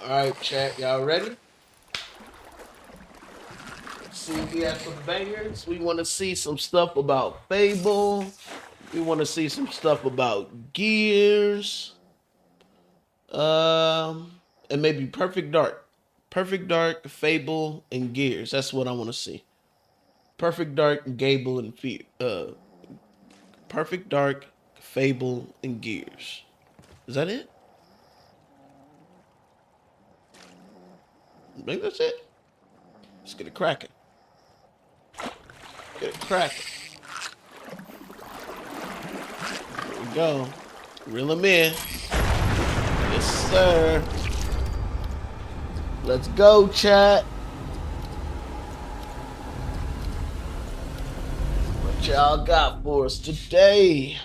Alright, chat, y'all ready? Let's see, we have some bangers. We want to see some stuff about Fable. We want to see some stuff about Gears. Um, and maybe Perfect Dark. Perfect Dark, Fable, and Gears. That's what I want to see. Perfect Dark, Gable, and Perfect Dark, Fable, and Gears. Is that it? I think that's it. Let's get it cracking. Get it cracking. There we go. Reel them in. Yes, sir. Let's go, chat. What y'all got for us today?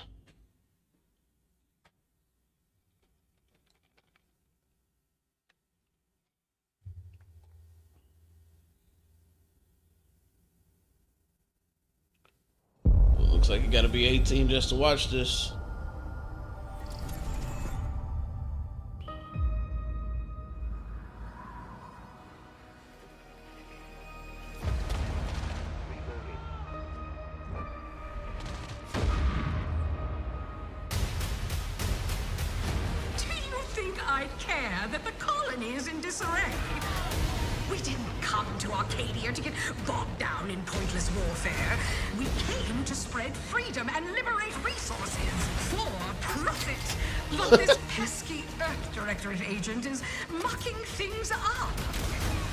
Looks like you gotta be 18 just to watch this. Do you think I'd care that the colony is in disarray? We didn't come to Arcadia to get bogged down in pointless warfare. We came to spread freedom and liberate resources for profit. But this pesky Earth Directorate agent is mucking things up.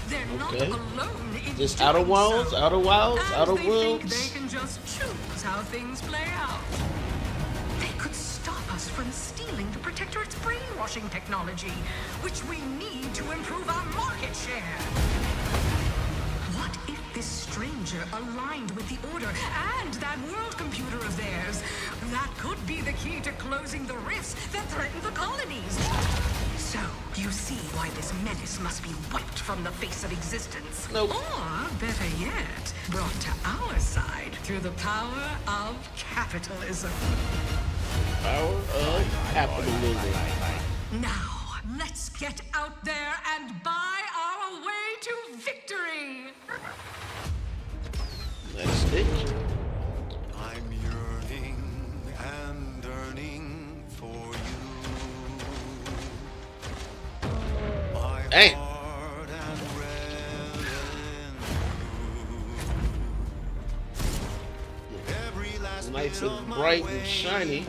They're not alone in This Outer Wilds, Outer Wilds, Outer Worlds. They can just choose how things play out. They could stop us from stealing the Protectorate's brainwashing technology, which we need to improve our market share. What if this stranger aligned with the Order and that world computer of theirs? That could be the key to closing the rifts that threaten the colonies. So, you see why this menace must be wiped from the face of existence. Nope. Or, better yet, brought to our side through the power of capitalism. Power of capitalism. Now, let's get out there and buy our way to victory! That's it. I'm yearning and yearning for you. My Dang. heart and red and blue. Every last Nice bit and of my bright and wage, shiny.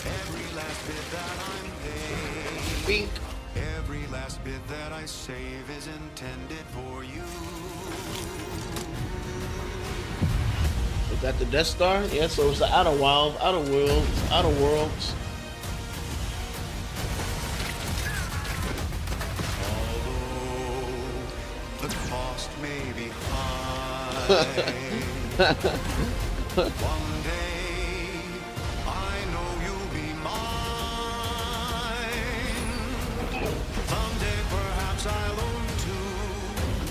every last bit that I'm paid, Pink. every last bit that I save is intended for you. Was that the Death Star? Yeah, so it's the Outer Wilds, Outer Worlds, Outer Worlds. Although the cost may be high, one day I know you'll be mine. Someday perhaps I'll own two.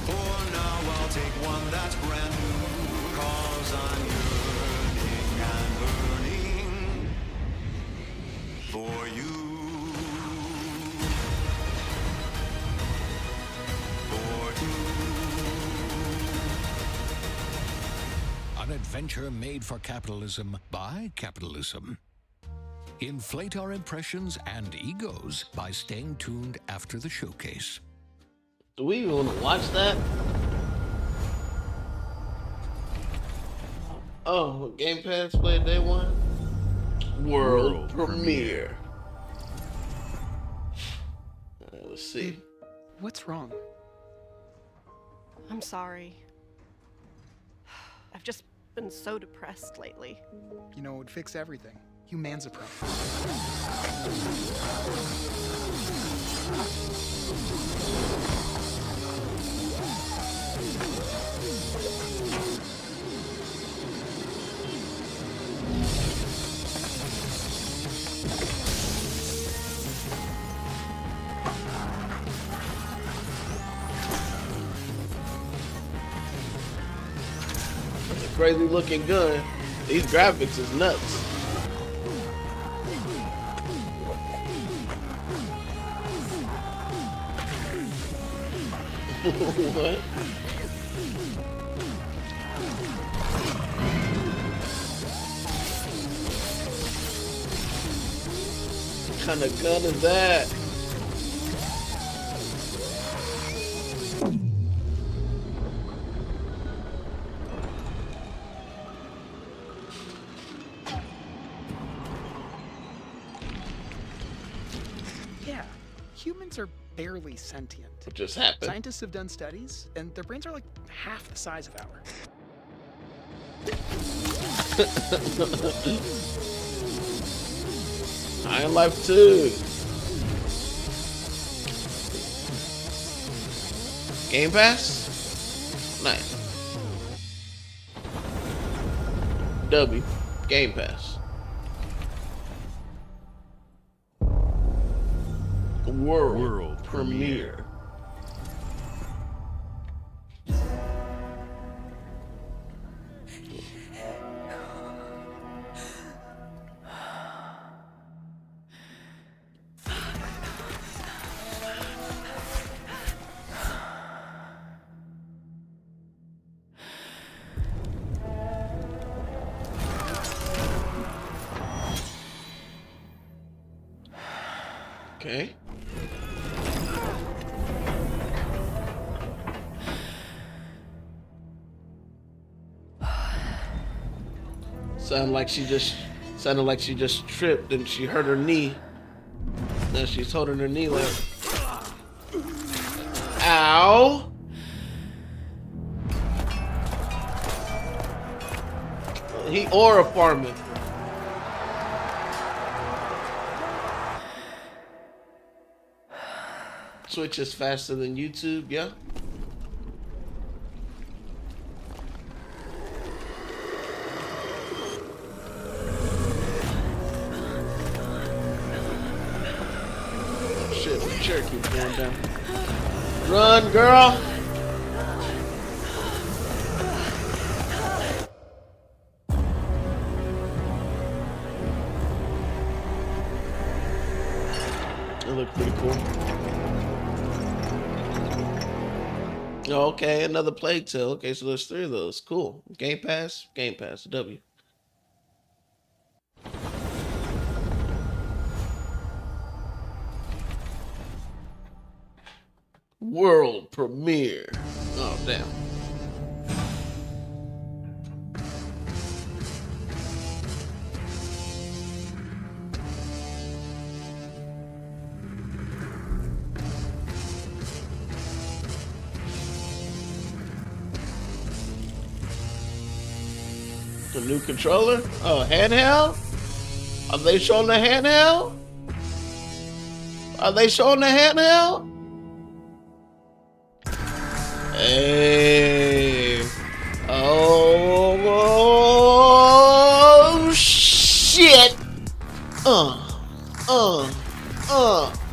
For now I'll take one that's brand new. Cause I'm yearning and burning for you. For you. An adventure made for capitalism by capitalism. Inflate our impressions and egos by staying tuned after the showcase. Do we even want to watch that? Oh, Game Pass play day one? World premiere. Alright, let's see. What's wrong? I'm sorry. I've just been so depressed lately. You know, it would fix everything. Humanzapro. Crazy looking gun. These graphics is nuts. What? What kind of gun is that? Yeah, humans are barely sentient. What just happened? Scientists have done studies, and their brains are like half the size of ours. I in life too. Game Pass? Nice. W. Game Pass. World premiere. Okay. Sounded like she just tripped and she hurt her knee. Now she's holding her knee like, ow. He aura farming. Switch is faster than YouTube, yeah? Shit, the chair keeps going down. Run, girl! It looked pretty cool. Oh, okay, another Plague Tale. Okay, so there's 3 of those. Cool. Game Pass, W. World premiere. Oh, damn. The new controller? Oh, handheld? Are they showing the handheld? Are they showing the handheld? Hey. Oh, shit.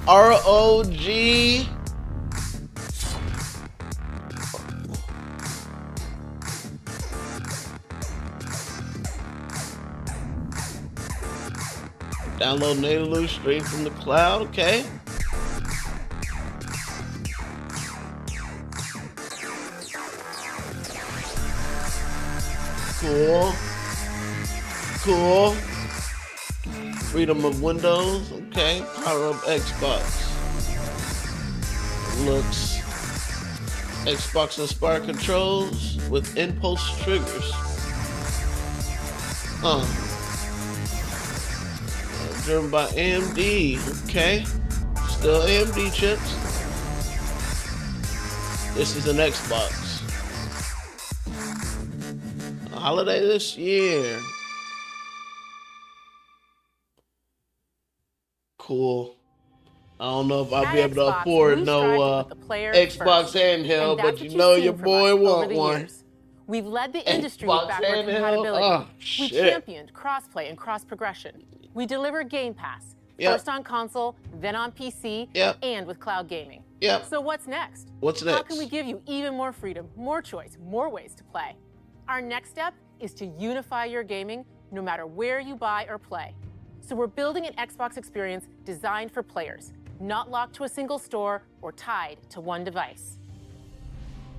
ROG. Download natively straight from the cloud, okay. Cool. Cool. Freedom of Windows, okay. Power up Xbox. Looks Xbox inspired controls with impulse triggers. Driven by AMD, okay. Still AMD chips. This is an Xbox. A holiday this year. Cool. I don't know if I'll be able to afford no Xbox handheld, but you know your boy want one. We've led the industry with Xbox backward handheld? compatibility. Oh, We shit. championed crossplay and cross progression. We deliver Game Pass, Yep. first on console, then on PC, Yep. and with cloud gaming. Yep. So what's next? What's How next? can we give you even more freedom, more choice, more ways to play? Our next step is to unify your gaming no matter where you buy or play. So we're building an Xbox experience designed for players, not locked to a single store or tied to one device.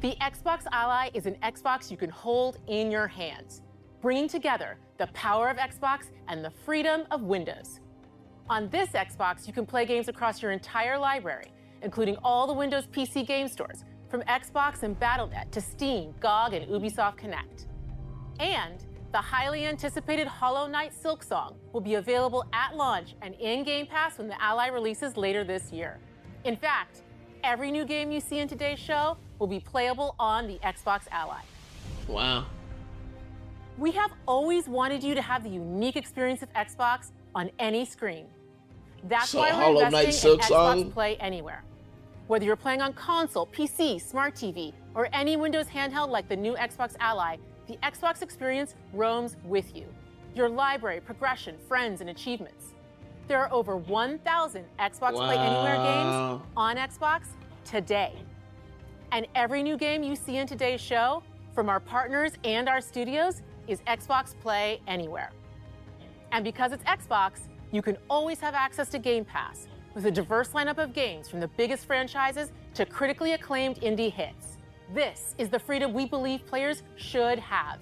The Xbox Ally is an Xbox you can hold in your hands, bringing together the power of Xbox and the freedom of Windows. On this Xbox, you can play games across your entire library, including all the Windows PC game stores, from Xbox and Battle.net to Steam, GOG, and Ubisoft Connect. And the highly anticipated Hollow Knight Silksong will be available at launch and in Game Pass when the Ally releases later this year. In fact, every new game you see in today's show will be playable on the Xbox Ally. Wow. We have always wanted you to have the unique experience of Xbox on any screen. That's So why Hollow we're Knight investing in Silksong? Xbox Play Anywhere. Whether you're playing on console, PC, smart TV, or any Windows handheld like the new Xbox Ally, the Xbox experience roams with you. Your library, progression, friends, and achievements. There are over 1,000 Xbox Play Anywhere Wow. games on Xbox today. And every new game you see in today's show, from our partners and our studios, is Xbox Play Anywhere. And because it's Xbox, you can always have access to Game Pass with a diverse lineup of games from the biggest franchises to critically acclaimed indie hits. This is the freedom we believe players should have.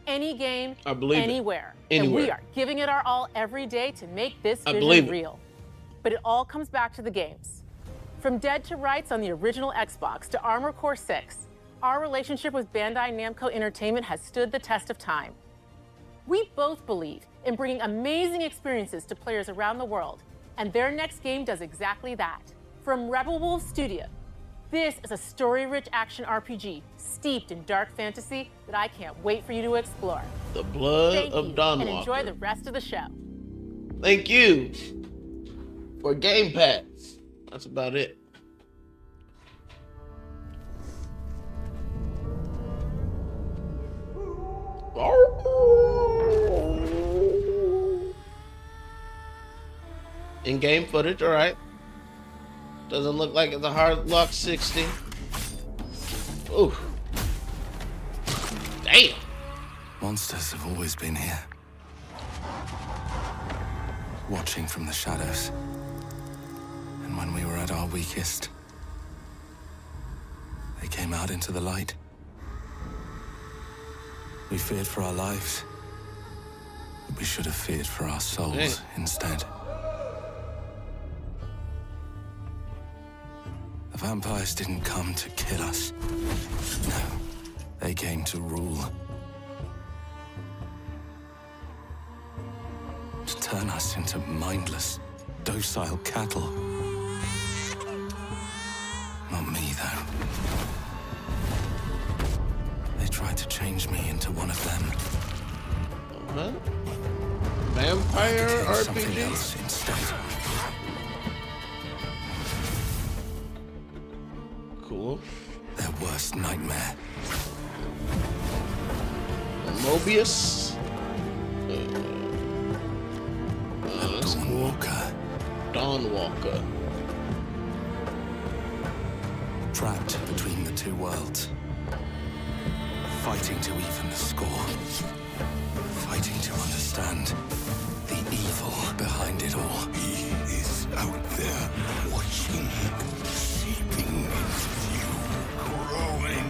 Any game, I believe it. anywhere. Anywhere. And we are giving it our all every day to make this I believe vision it. real. But it all comes back to the games. From Dead to Rights on the original Xbox to Armored Core 6, our relationship with Bandai Namco Entertainment has stood the test of time. We both believe in bringing amazing experiences to players around the world, and their next game does exactly that. From Rebel Wolves Studio, this is a story-rich action RPG steeped in dark fantasy that I can't wait for you to explore. The blood Thank of you, Dawnwalker. and enjoy the rest of the show. Thank you for Game Pass. That's about it. In-game footage, all right. Doesn't look like it's a hard lock 60. Ooh. Damn. Monsters have always been here. Watching from the shadows. And when we were at our weakest, they came out into the light. We feared for our lives. But we should have feared for our souls Hey. instead. The vampires didn't come to kill us. No, they came to rule. To turn us into mindless, docile cattle. Not me, though. They tried to change me into one of them. Huh? Vampire Became something RPG? else instead. Cool. Their worst nightmare. Mobius. That's cool. Dawnwalker. Dawnwalker. Trapped between the two worlds. Fighting to even the score. Fighting to understand the evil behind it all. He is out there watching, seeping into you, growing.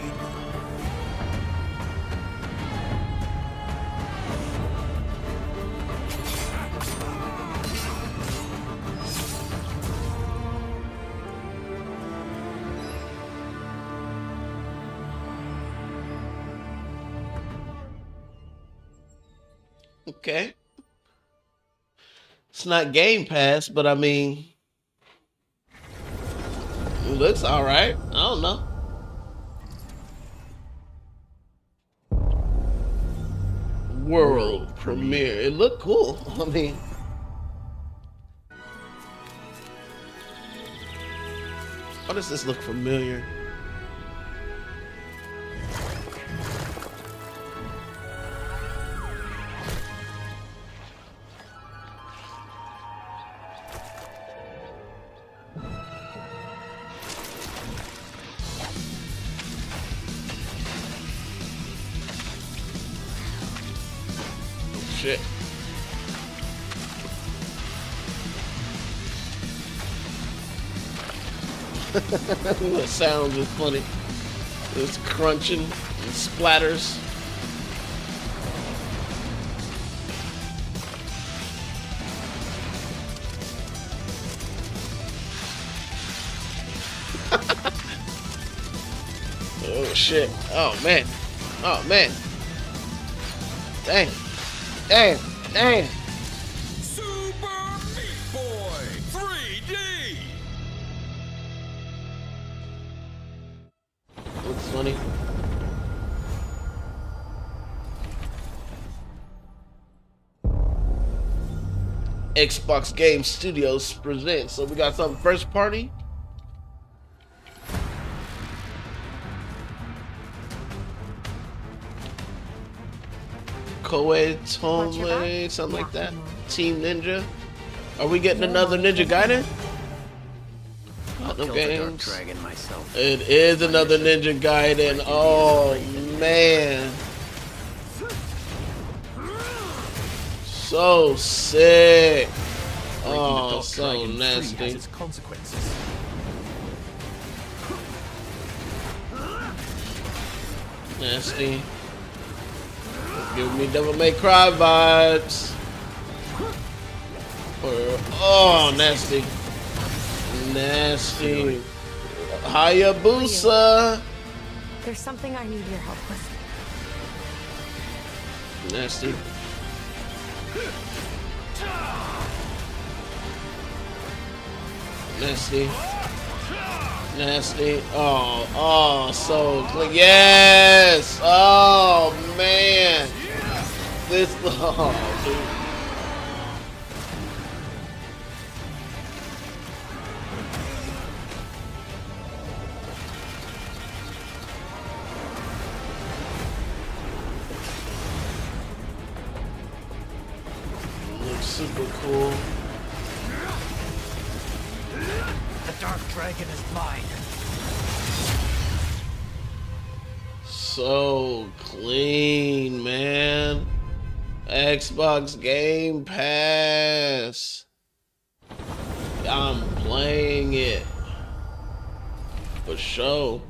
Okay. It's not Game Pass, but I mean, it looks all right. I don't know. World premiere. It looked cool. I mean, why does this look familiar? Shit. The sound is funny. It's crunching and splatters. Oh shit. Oh man. Oh man. Dang. Damn. Damn. Super Meat Boy 3D! Looks funny. Xbox Game Studios presents. So we got something first party. Koei Tome, something like that. Team Ninja. Are we getting another Ninja Gaiden? Platinum Games. Dragon myself. It is another Ninja Gaiden. Oh man. So sick. Oh, so nasty. Its consequences. Nasty. Give me Devil May Cry vibes. Oh, nasty. Nasty. Hayabusa. There's something I need your help with. Nasty. Nasty. Nasty. Oh, so clean. Yes. Oh man. This. Oh, dude. Looks super cool. The Dark Dragon is mine. So clean, man. Xbox Game Pass. I'm playing it. For sure.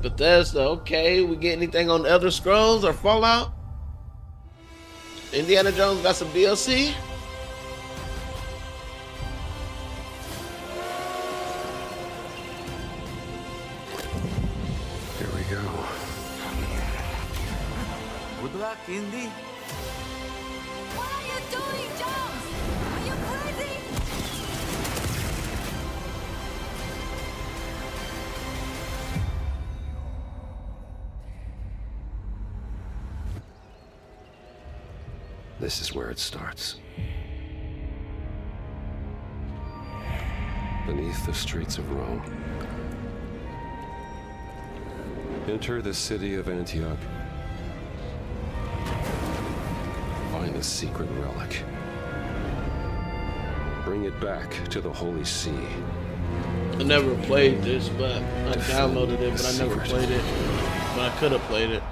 Bethesda, okay. We get anything on Elder Scrolls or Fallout? Indiana Jones got some DLC? Here we go. Good luck, Indy. What are you doing, Jones? Are you crazy? This is where it starts. Beneath the streets of Rome. Enter the city of Antioch. Find a secret relic. Bring it back to the Holy See. I never played this, but I downloaded it, but I never played it. But I could have played it.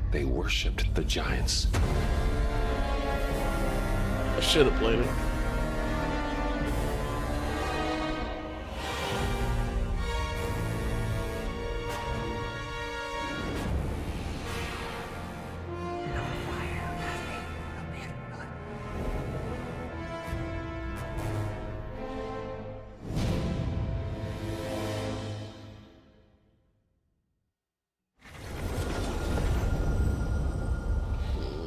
They worshipped the giants. I should have played it.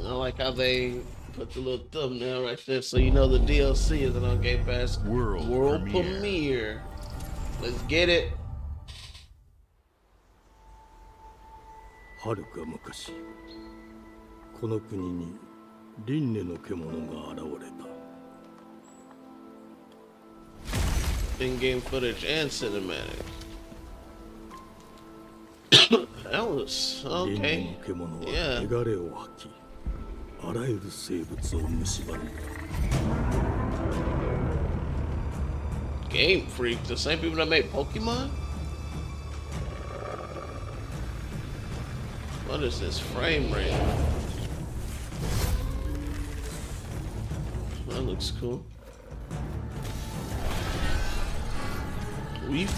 I like how they put the little thumbnail right there, so you know the DLC isn't on Game Pass. World premiere. Let's get it. 遥か昔この国に輪廻の獣が現れた In-game footage and cinematic. That was 輪廻 okay. の獣は Yeah. 汚れを吐きあらゆる生物を蝕んだ Game Freak, the same people that made Pokemon? What is this frame rate? That looks cool. Weep.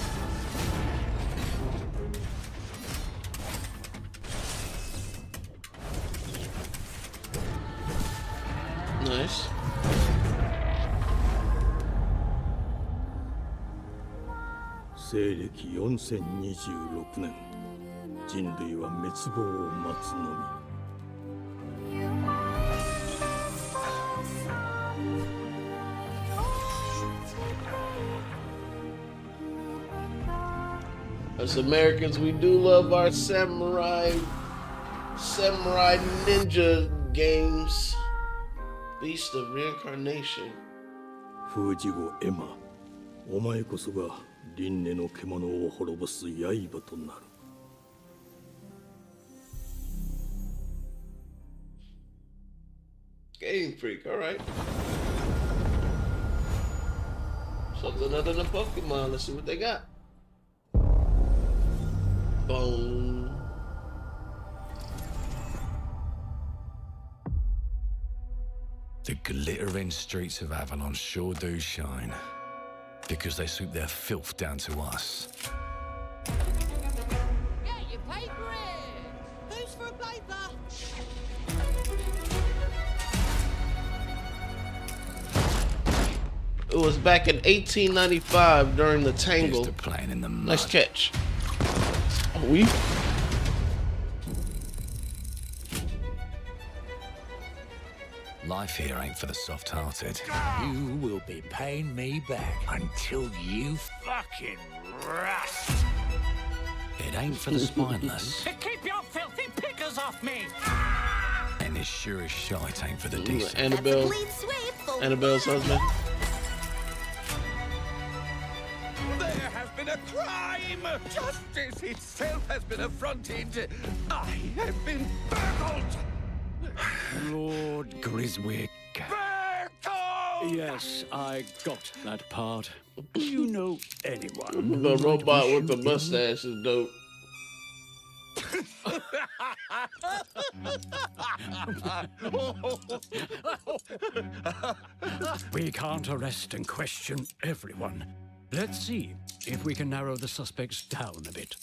Nice.西暦4026年人類は滅亡を待つのみ As Americans, we do love our samurai ninja games. Beast of Reincarnation. 風次後エマお前こそが輪廻の獣を滅ぼす刃となる Game Freak, alright. Something other than Pokemon. Let's see what they got. Boom. The glittering streets of Avalon sure do shine. Because they sweep their filth down to us. Get your paper in! Who's for a paper? It was back in 1895 during the Tangle. Used to playing in the mud. Nice catch. Oh, we. Life here ain't for the soft-hearted. You will be paying me back until you fucking rust. It ain't for the spineless. Keep your filthy pickers off me! And it sure as shite ain't for the decent. Annabelle. Annabelle's husband. There has been a crime! Justice itself has been affronted! I have been burgled! Lord Griswick. Burgled! Yes, I got that part. Do you know anyone? The who robot might with the wish you mustache is dope. We can't arrest and question everyone. Let's see if we can narrow the suspects down a bit.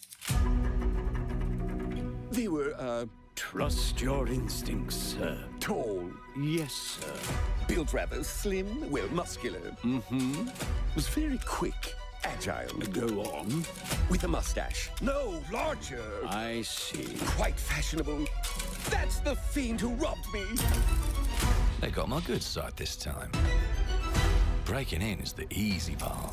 They were, Trust your instincts, sir. tall, Yes, sir. built rather slim, well, muscular. Mm-hmm. Was very quick, agile. Go on. With a mustache. No, larger. I see. Quite fashionable. That's the fiend who robbed me. They got my good side this time. Breaking in is the easy part.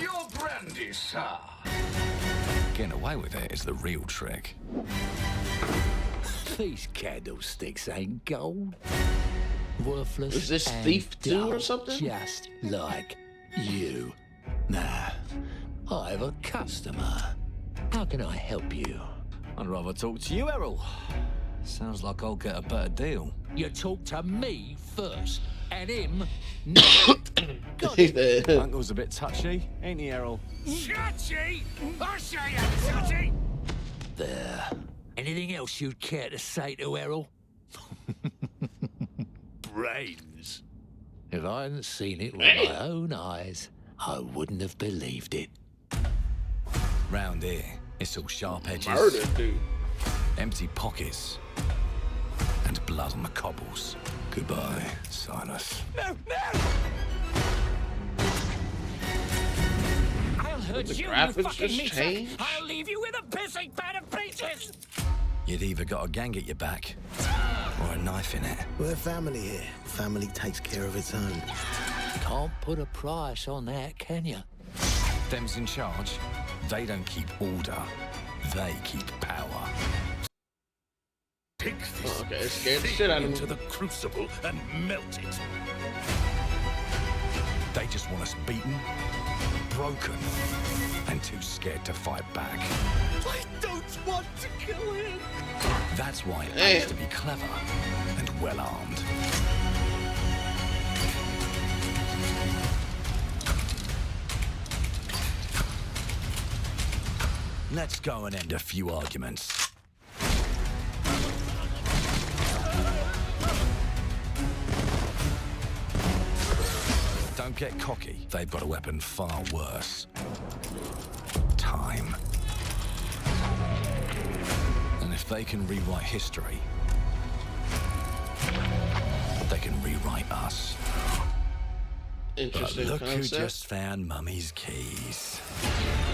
Your brandy, sir. Getting away with it is the real trick. These candlesticks ain't gold. Worthless. Is this and Thief 2 or dull, something? Just like you. Nah, I have a customer. How can I help you? I'd rather talk to you, Errol. Sounds like I'll get a better deal. You talk to me first, and him. Uncle's a bit touchy, ain't he, Errol? Touchy? I say I'm touchy. There. Anything else you'd care to say to Errol? Brains. If I hadn't seen it with my own eyes, I wouldn't have believed it. Round here, it's all sharp edges, Murder, dude. empty pockets, and blood on the cobbles. Goodbye, Silas. No, no! I'll hurt The you, you graphics fucking just meat sack. changed? I'll leave you with a pissing pan of peaches! You'd either got a gang at your back, or a knife in it. We're family here. Family takes care of its own. Can't put a price on that, can you? Them's in charge. They don't keep order. They keep power. Take this Okay, it scared the shit out of into me. the crucible and melt it. They just want us beaten, broken, and too scared to fight back. I don't want to kill him. That's why it Damn. pays to be clever and well-armed. Let's go and end a few arguments. Don't get cocky. They've got a weapon far worse. Time. And if If they can rewrite history, they can rewrite us. Interesting but look concept. who just found Mummy's keys.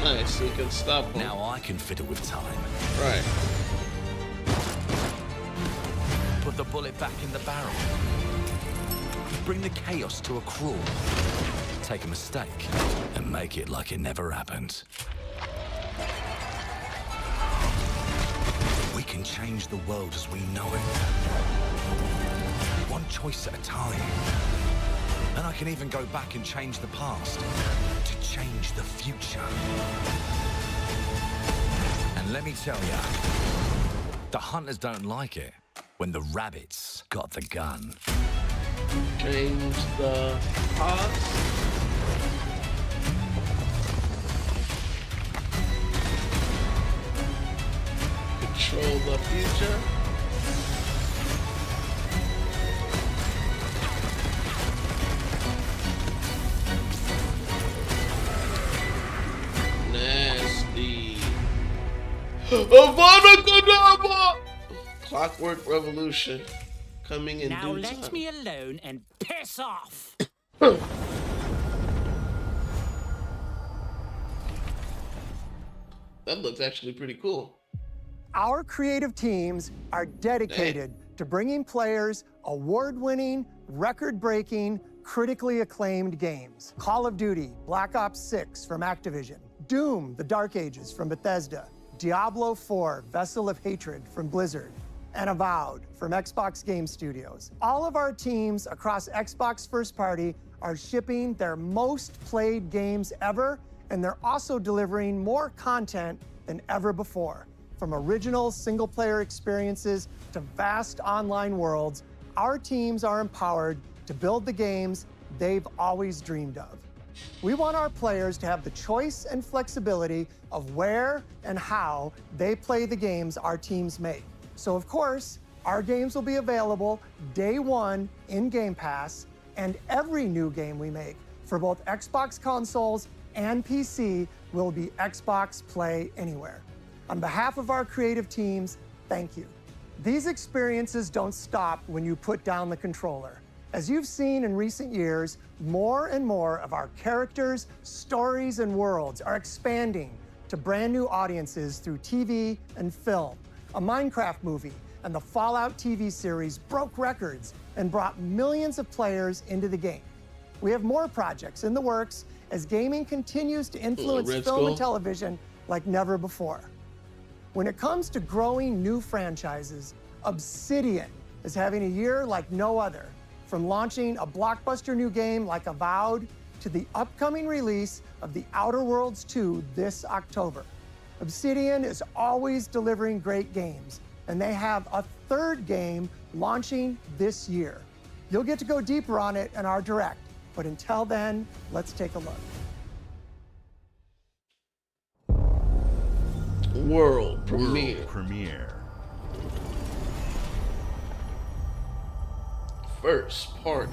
Nice, so you can stop them. Now I can fiddle with time. Right. Put the bullet back in the barrel. Bring the chaos to a crawl. Take a mistake and make it like it never happened. We can change the world as we know it. One choice at a time. And I can even go back and change the past to change the future. And let me tell ya, the hunters don't like it when the rabbits got the gun. Change the past. Control the future. Nasty. Avada Kedavra! Clockwork Revolution. Coming in now due let time. me alone and piss off. That looks actually pretty cool. Our creative teams are dedicated to bringing players award-winning, record-breaking, critically acclaimed games. Call of Duty, Black Ops 6 from Activision, Doom, The Dark Ages from Bethesda, Diablo 4, Vessel of Hatred from Blizzard, and Avowed from Xbox Game Studios. All of our teams across Xbox First Party are shipping their most played games ever, and they're also delivering more content than ever before. From original single-player experiences to vast online worlds, our teams are empowered to build the games they've always dreamed of. We want our players to have the choice and flexibility of where and how they play the games our teams make. So of course, our games will be available day one in Game Pass, and every new game we make for both Xbox consoles and PC will be Xbox Play Anywhere. On behalf of our creative teams, thank you. These experiences don't stop when you put down the controller. As you've seen in recent years, more and more of our characters, stories, and worlds are expanding to brand new audiences through TV and film. A Minecraft movie and the Fallout TV series broke records and brought millions of players into the game. We have more projects in the works as gaming continues to influence film and television like never before. When it comes to growing new franchises, Obsidian is having a year like no other. From launching a blockbuster new game like Avowed to the upcoming release of The Outer Worlds 2 this October. Obsidian is always delivering great games, and they have a third game launching this year. You'll get to go deeper on it in our Direct, but until then, let's take a look. World premiere. World premiere. First party.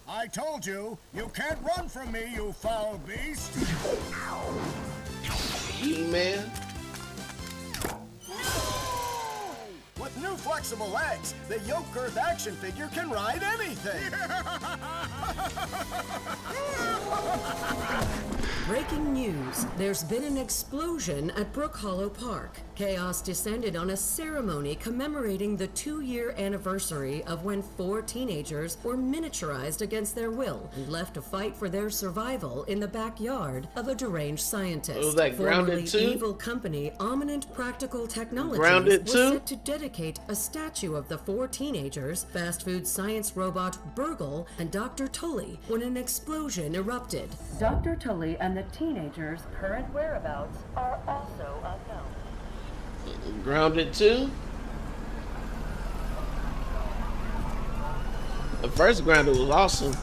I told you, you can't run from me, you foul beast! He-Man. With new flexible legs, the Yoke Girth action figure can ride anything! Breaking news. There's been an explosion at Brook Hollow Park. Chaos descended on a ceremony commemorating the 2-year anniversary of when 4 teenagers were miniaturized against their will and left to fight for their survival in the backyard of a deranged scientist. Was that Grounded Formerly 2? evil company Ominent Practical Technologies Grounded was 2? set to dedicate a statue of the 4 teenagers, fast food science robot Burgle, and Dr. Tully when an explosion erupted. Dr. Tully and the teenagers' current whereabouts are also unknown. Grounded 2? The first Grounded was awesome.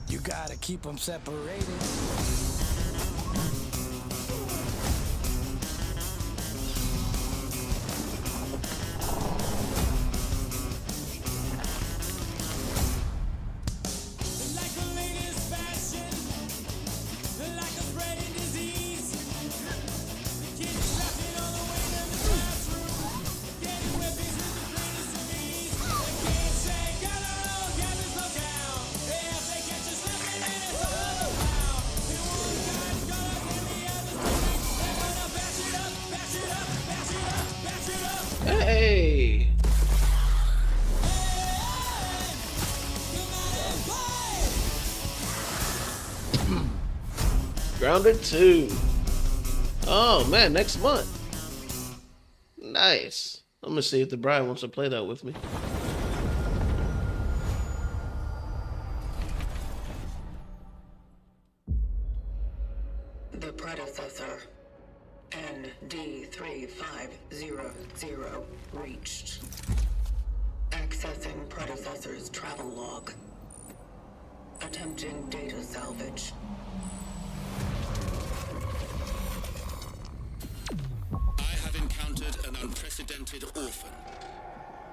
You gotta keep them separated. Grounded 2. Oh man, next month. Nice. I'm gonna see if the bride wants to play that with me. The predecessor, ND3500, reached. Accessing predecessor's travel log. Attempting data salvage. I have encountered an unprecedented orphan.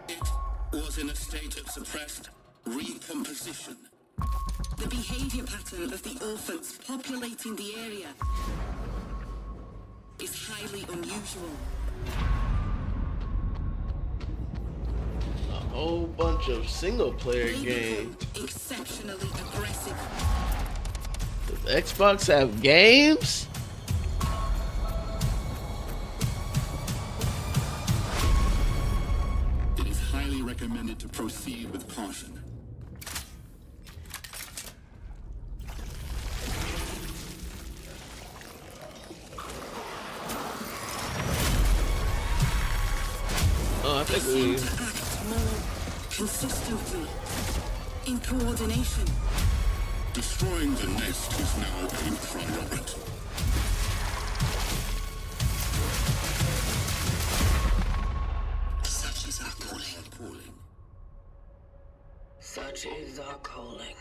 It was in a state of suppressed recomposition. The behavior pattern of the orphans populating the area is highly unusual. A whole bunch of single player games. Exceptionally aggressive. Does Xbox have games? It is highly recommended to proceed with caution. Oh, I think we more consistently in coordination. Destroying the nest is now a priority. Such is our calling. Such is our calling.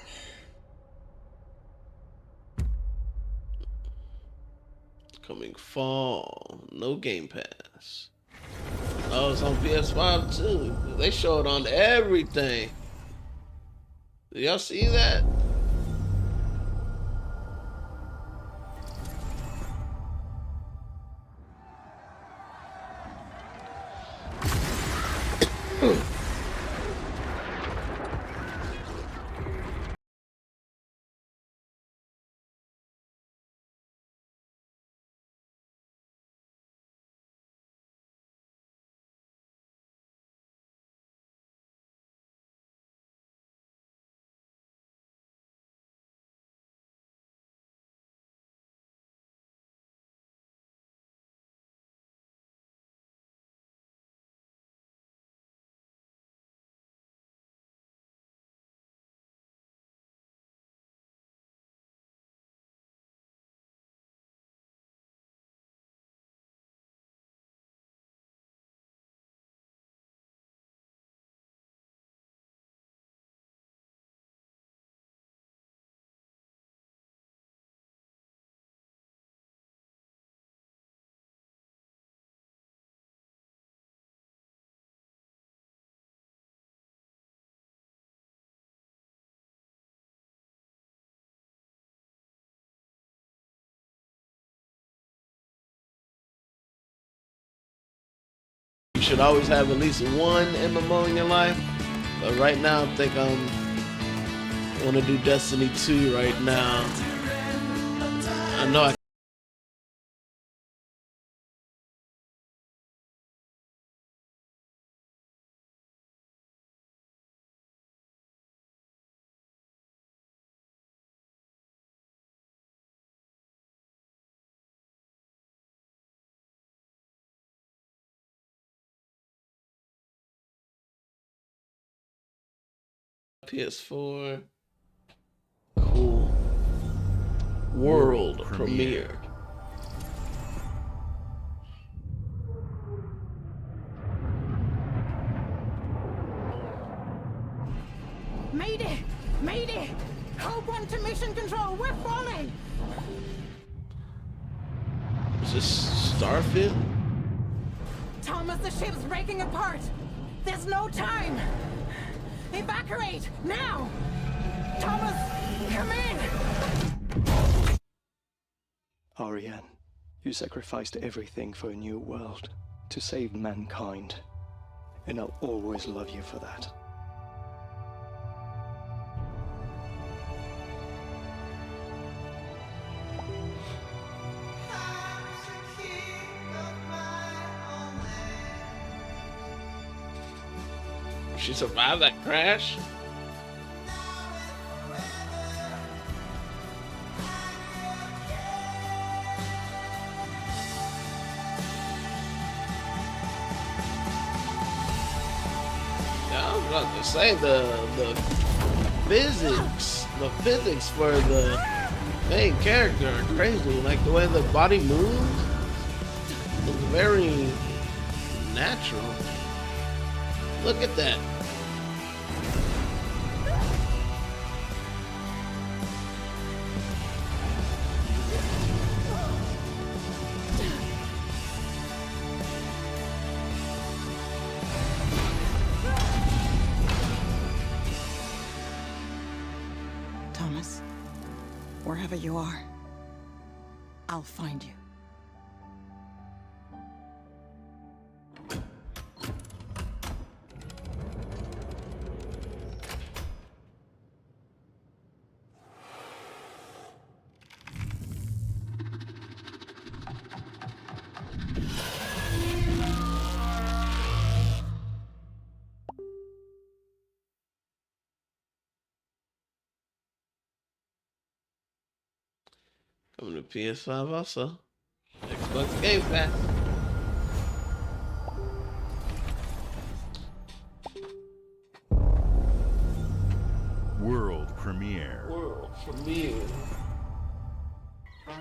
coming fall. No Game Pass. Oh, it's on PS5 too. They show it on everything. Did y'all see that? You should always have at least one MMO in your life. But right now, I think I want to do Destiny 2 right now. I know I PS4. Cool. World premiere. Mayday! Mayday! Hope One to mission control. We're falling. Is this Starfield? Thomas, the ship's breaking apart. There's no time. Evacuate now! Thomas, come in! Ariane, you sacrificed everything for a new world, to save mankind. And I'll always love you for that. She survived that crash? about to say the physics for the main character are crazy. Like the way the body moves looks very natural. Look at that. Thomas, wherever you are, I'll find you. Coming to PS5 also. Xbox Game Pass. World premiere. World premiere.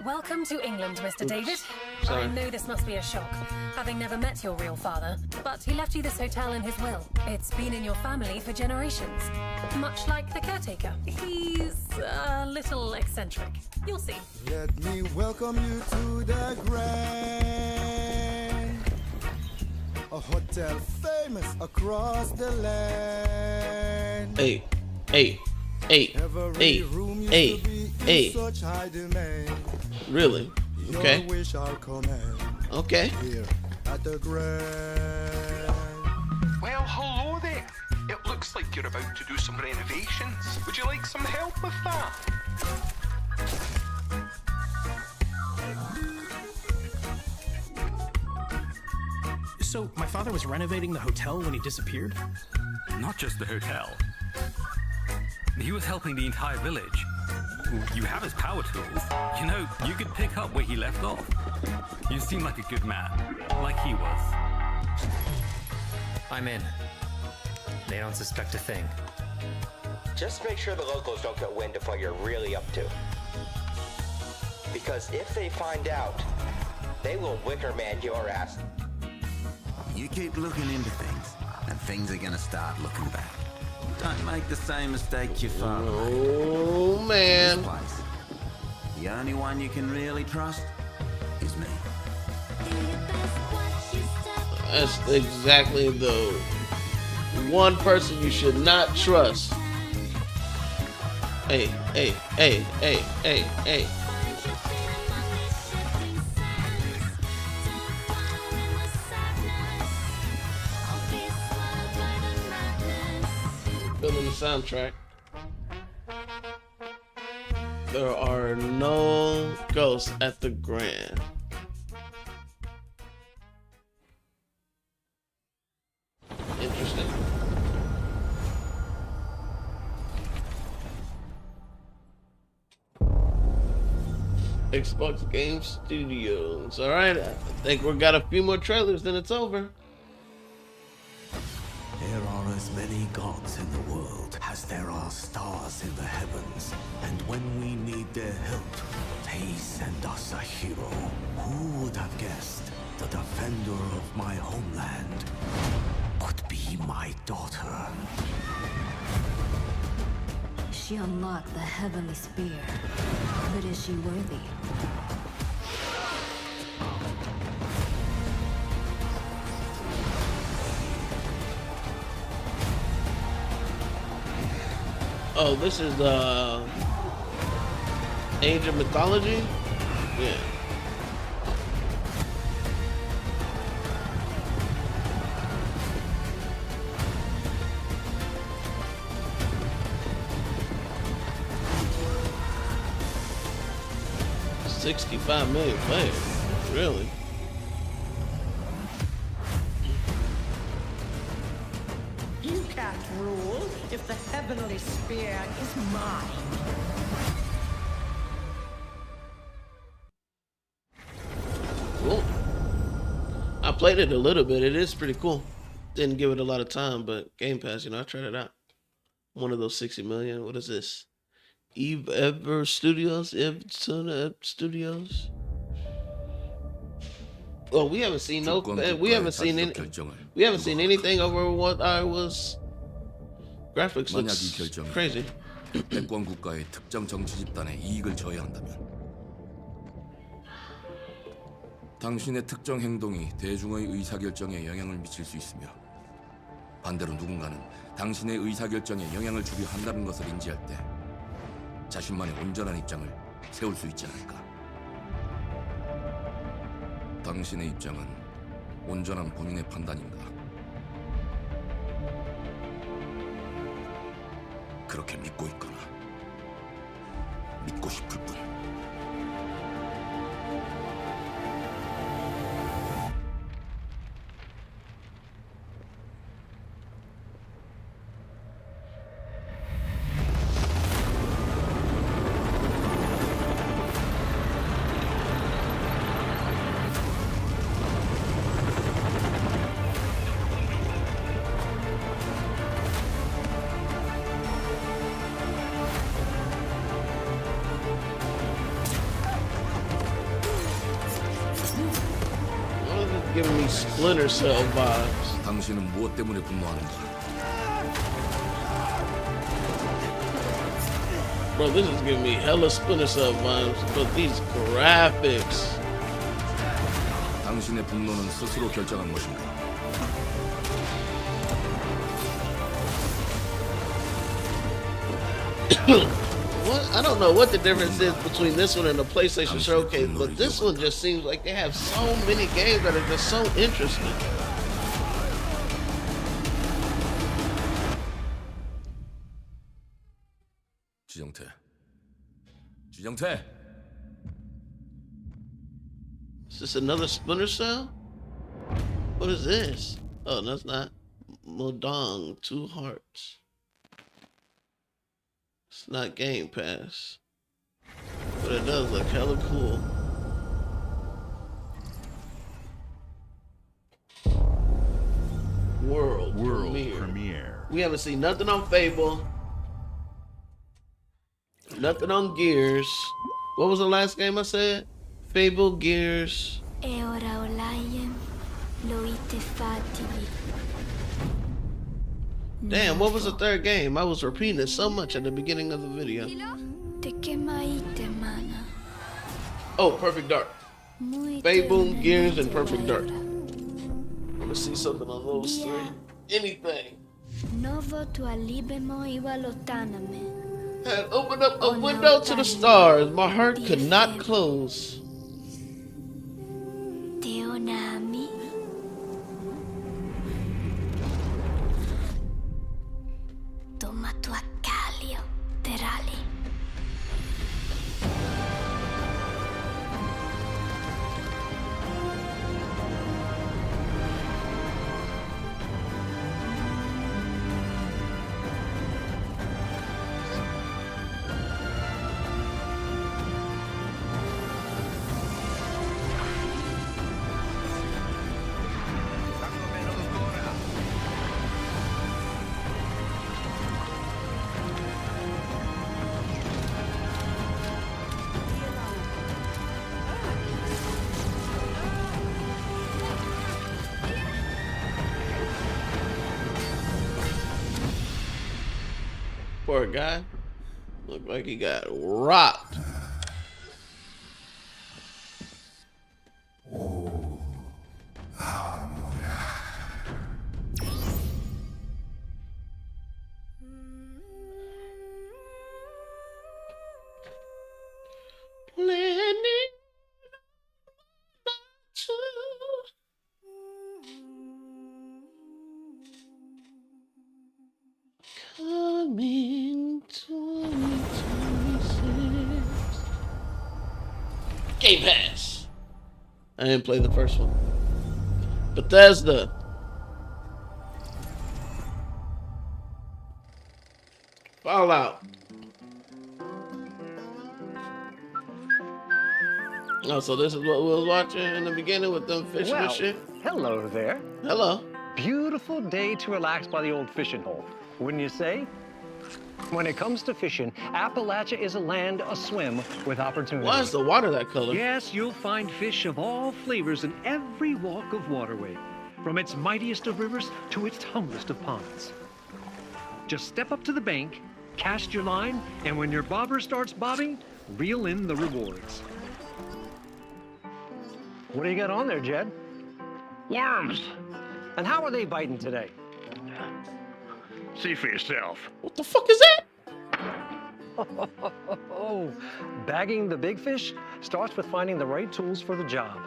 Welcome to England, Mr. David. Sorry. I know this must be a shock, having never met your real father, but he left you this hotel in his will. It's been in your family for generations, much like the caretaker. He's a little eccentric. You'll see. Let me welcome you to the Grand, a hotel famous across the land. Hey. Such high demand. Really? Okay. Your wish I'll command. Okay. Here at the Grand. Well, hello there. It looks like you're about to do some renovations. Would you like some help with that? So, my father was renovating the hotel when he disappeared? Not just the hotel. He was helping the entire village. You have his power tools. You know, you could pick up where he left off. You seem like a good man, like he was. I'm in. They don't suspect a thing. Just make sure the locals don't get wind of what you're really up to. Because if they find out, they will wicker man your ass. You keep looking into things, and things are gonna start looking back. Don't make the same mistake your father made. Oh man. This place, the only one you can really trust is me. That's exactly the one person you should not trust. Hey. Building the soundtrack. There are no ghosts at the Grand. Interesting. Xbox Game Studios. All right, I think we got a few more trailers, then it's over. There are as many gods in the world as there are stars in the heavens. And when we need their help, they send us a hero. Who would have guessed the defender of my homeland could be my daughter? She unlocked the heavenly spear, but is she worthy? Oh, this is Age of Mythology? Yeah. $65 million players, really? You can't rule if the heavenly spear is mine. Cool. I played it a little bit. It is pretty cool. Didn't give it a lot of time, but Game Pass, you know, I tried it out. One of those 60 million. What is this? Ever Studios? Studios? Well, we haven't seen we haven't seen anything over what I was. Graphics looks crazy. 패권 국가의 특정 정치 집단에 이익을 줘야 한다면 당신의 특정 행동이 대중의 의사결정에 영향을 미칠 수 있으며 반대로 누군가는 당신의 의사결정에 영향을 주려 한다는 것을 인지할 때 자신만의 온전한 입장을 세울 수 있지 않을까? 당신의 입장은 온전한 본인의 판단인가? 그렇게 믿고 있거나 믿고 싶을 뿐. Giving me Splinter Cell vibes. 당신은 무엇 때문에 분노하는가? Bro, this is giving me hella Splinter Cell vibes, but these graphics. 당신의 분노는 스스로 결정한 것인가? What? I don't know what the difference is between this one and the PlayStation Showcase, but this one just seems like they have so many games that are just so interesting. 지정태. Is this another Splinter Cell? What is this? Oh, that's not Modong 2 Hearts. It's not Game Pass, but it does look hella cool. World premiere. We haven't seen nothing on Fable, nothing on Gears. What was the last game I said? Fable, Gears. Damn, what was the third game? I was repeating it so much at the beginning of the video. Oh, Perfect Dark. Fable, Gears, and Perfect Dark. I want to see something on those three. Anything. Had opened up a window to the stars. My heart could not close. Poor guy. Looked like he got rocked. Coming 2026. Game Pass. I didn't play the first one. Bethesda. Fallout. Oh, so this is what we was watching in the beginning with them fish and shit? Hello there. Hello. beautiful day to relax by the old fishing hole, wouldn't you say? When it comes to fishing, Appalachia is a land aswim with opportunity. Why is the water that color? Yes, you'll find fish of all flavors in every walk of waterway, from its mightiest of rivers to its humblest of ponds. Just step up to the bank, cast your line, and when your bobber starts bobbing, reel in the rewards. What do you got on there, Jed? Worms. And how are they biting today? See for yourself. What the fuck is that? Bagging the big fish starts with finding the right tools for the job.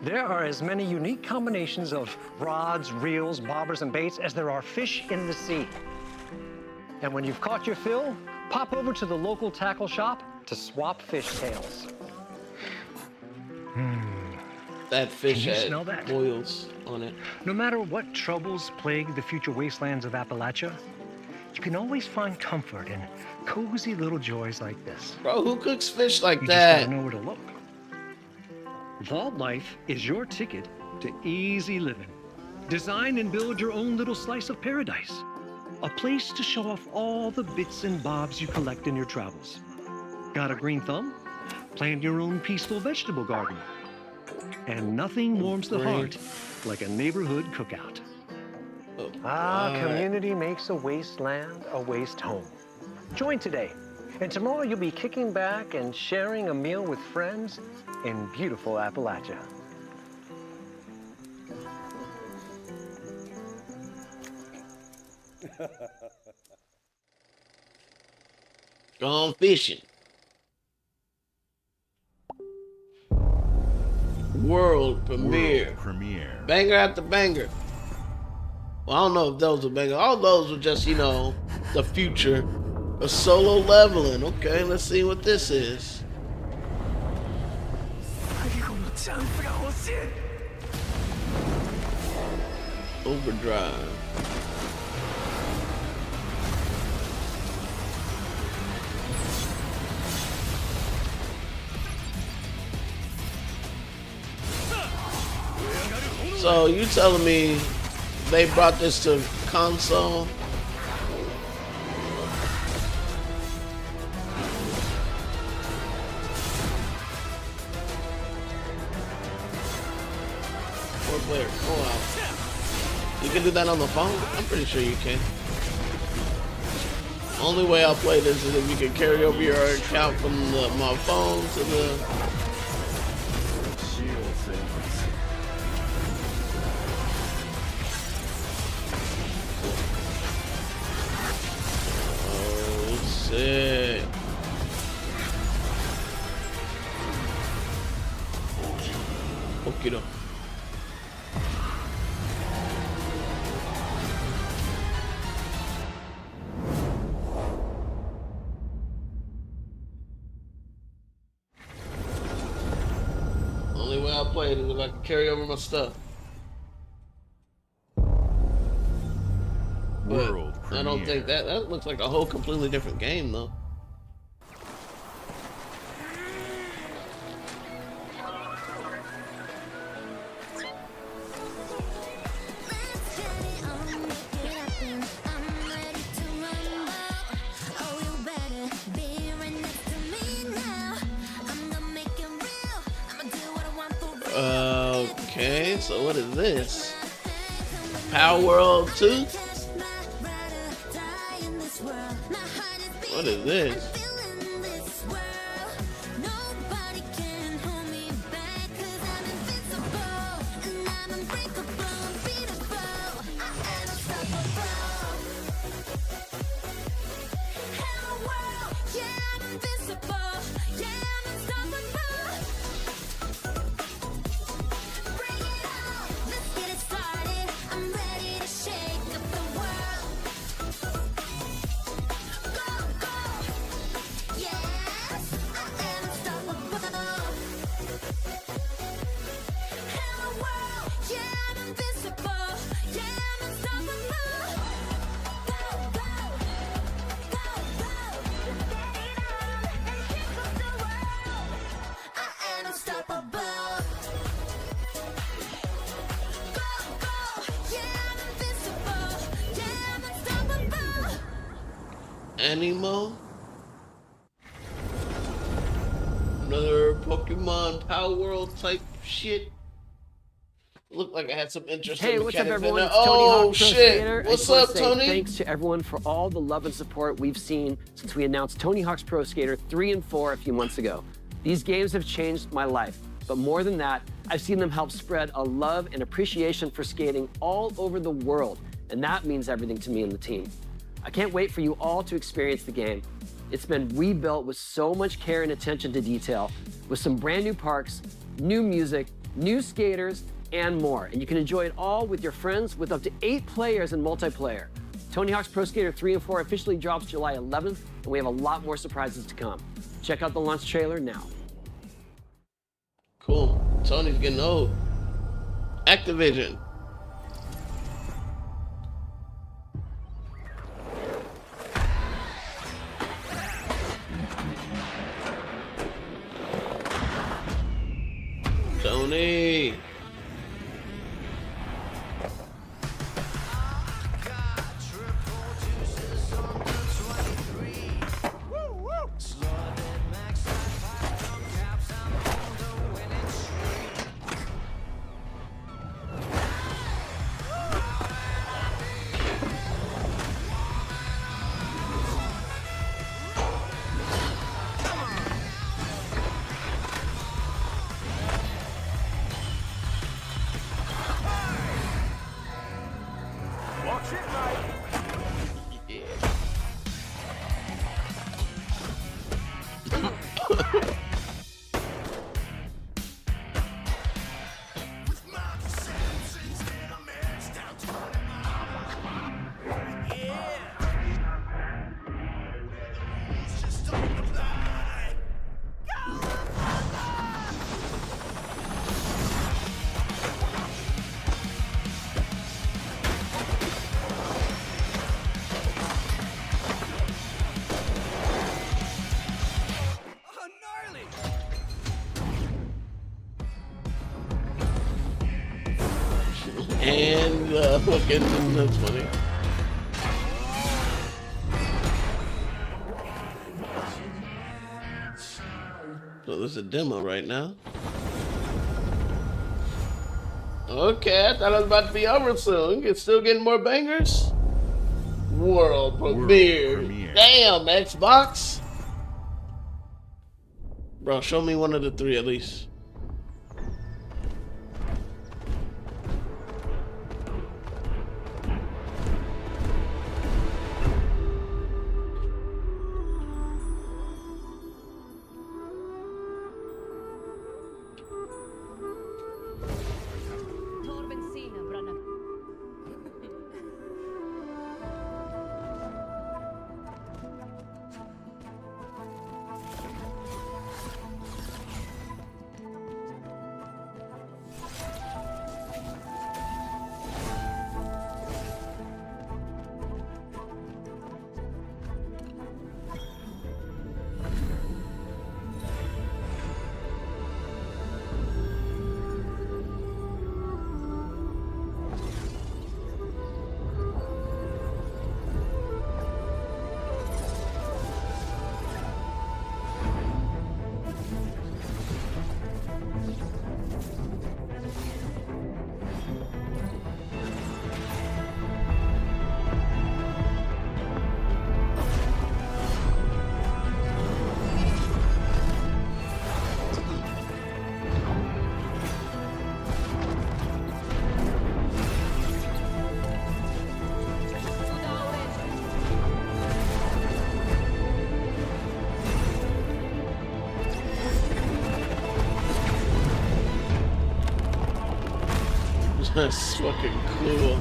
There are as many unique combinations of rods, reels, bobbers, and baits as there are fish in the sea. And when you've caught your fill, pop over to the local tackle shop to swap fish tails. That fish Can you had smell that? oils on it. No matter what troubles plague the future wastelands of Appalachia, you can always find comfort in cozy little joys like this. Bro, who cooks fish like You that? just gotta know where to look. Vault Life is your ticket to easy living. Design and build your own little slice of paradise. A place to show off all the bits and bobs you collect in your travels. Got a green thumb? Plant your own peaceful vegetable garden. And nothing warms the heart like a neighborhood cookout. Community makes a wasteland a waste home. Join today, and tomorrow you'll be kicking back and sharing a meal with friends in beautiful Appalachia. Gone fishing. World premiere. Banger after banger. Well, I don't know if those were bangers. All those were just, you know, the future of solo leveling. Okay, let's see what this is. Overdrive. So you telling me they brought this to console? Four player co-op. You can do that on the phone? I'm pretty sure you can. Only way I'll play this is if you can carry over your account from my phone to the... Sick. Okie doke. Only way I play it is if I can carry over my stuff. World I don't think that looks like a whole completely different game though. Okay, so what is this? Power World 2? What is this? Animo. Another Pokemon Power World type shit. Looked like I had some interesting Hey, what's up, mechanics in everyone? there. It's Tony Oh Hawk Pro shit! Skater. What's I just wanna up, say Tony? Thanks to everyone for all the love and support we've seen since we announced Tony Hawk's Pro Skater 3 and 4 a few months ago. These games have changed my life, but more than that, I've seen them help spread a love and appreciation for skating all over the world, and that means everything to me and the team. I can't wait for you all to experience the game. It's been rebuilt with so much care and attention to detail, with some brand new parks, new music, new skaters, and more. And you can enjoy it all with your friends with up to 8 players in multiplayer. Tony Hawk's Pro Skater 3 and 4 officially drops July 11th, and we have a lot more surprises to come. Check out the launch trailer now. Cool. Tony's getting old. Activision. Tony. Watch it, mate. And fucking, that's funny. So there's a demo right now. Okay, I thought it was about to be over soon. It's still getting more bangers. World premiere. Damn, Xbox. Bro, show me one of the 3 at least. That's fucking cool.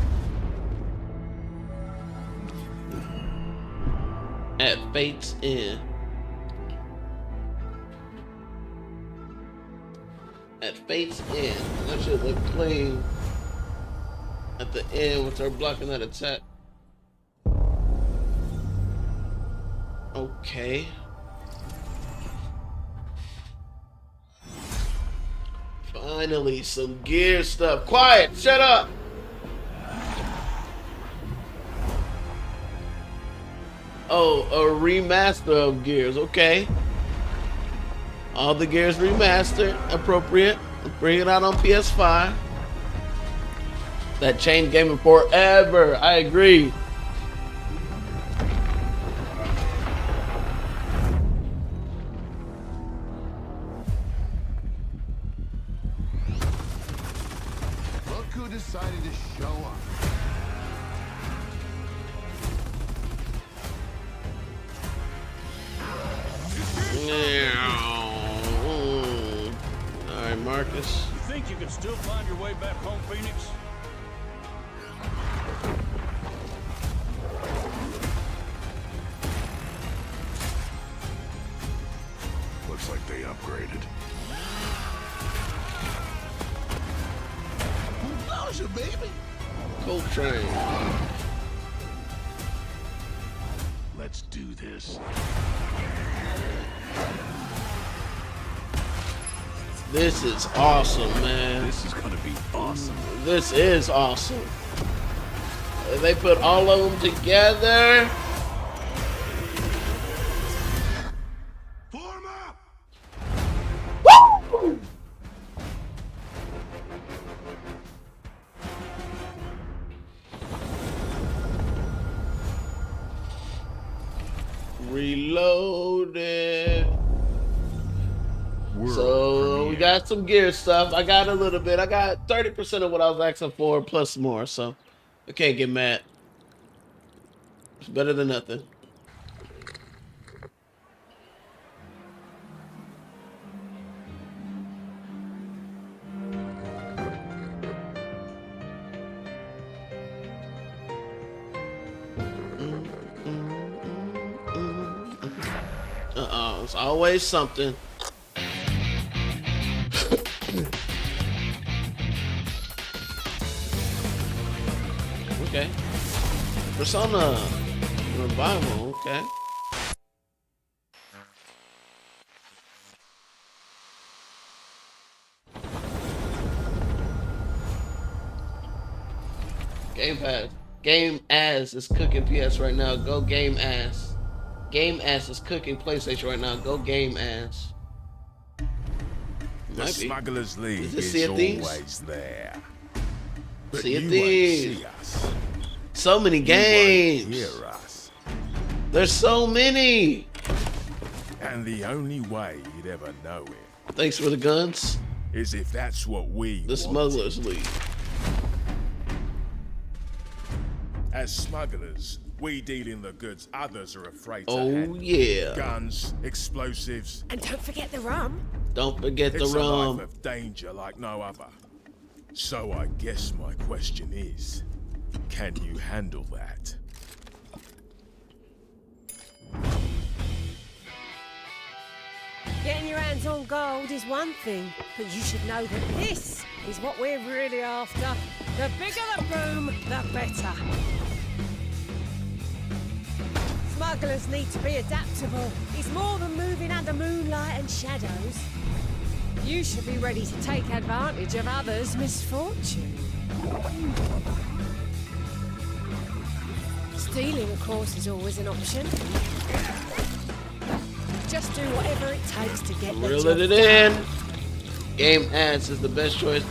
At Fate's End. At Fate's End. That shit look clean. At the end with her blocking that attack. Okay. Finally, some gear stuff. Quiet! Shut up! Oh, a remaster of Gears. Okay. All the Gears remastered. Appropriate. Bring it out on PS5. That changed gaming forever. I agree. Look who decided to show up. All right, Marcus. You think you can still find your way back home, Phoenix? Looks like they upgraded. Who knows you, baby? Coltrane. Let's do this. This is awesome, man. This is gonna be awesome. This is awesome. They put all of them together. Form up! Woo! Reloaded. So we got some gear stuff. I got a little bit. I got 30% of what I was asking for plus more. So I can't get mad. It's better than nothing. It's always something. Okay. Persona Revival, okay. Game Pass. Game Ass is cooking PS right now. Go Game Ass. Game Ass is cooking PlayStation right now. Go Game Ass. The Smugglers League is always there. But Sea of you Thieves. won't see us. So many You games. won't hear us. There's so many. And the only way you'd ever know it Thanks for the guns. is if that's what we The want. Smugglers League. As smugglers, we deal in the goods others are afraid to Oh, handle. yeah. Guns, explosives. And don't forget the rum. Don't forget the It's a rum. life of danger like no other. So I guess my question is, can you handle that? Getting your hands on gold is one thing, but you should know that this is what we're really after. The bigger the boom, the better. Smugglers need to be adaptable. It's more than moving under moonlight and shadows. You should be ready to take advantage of others' misfortune. Stealing, of course, is always an option. Just do whatever it takes to get the job Reeling it done. in. Game Pass is the best choice.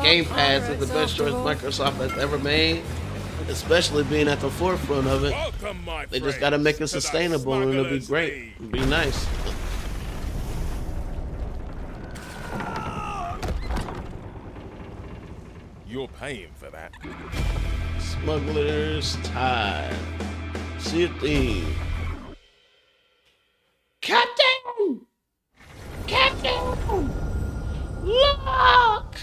Game Pass is the best choice Microsoft has ever made, especially being at the forefront of it. They just got to make it sustainable, and it'll be great. It'll be nice. You're paying for that. Smuggler's Tide. Sea of Thieves. Captain! Captain! Look!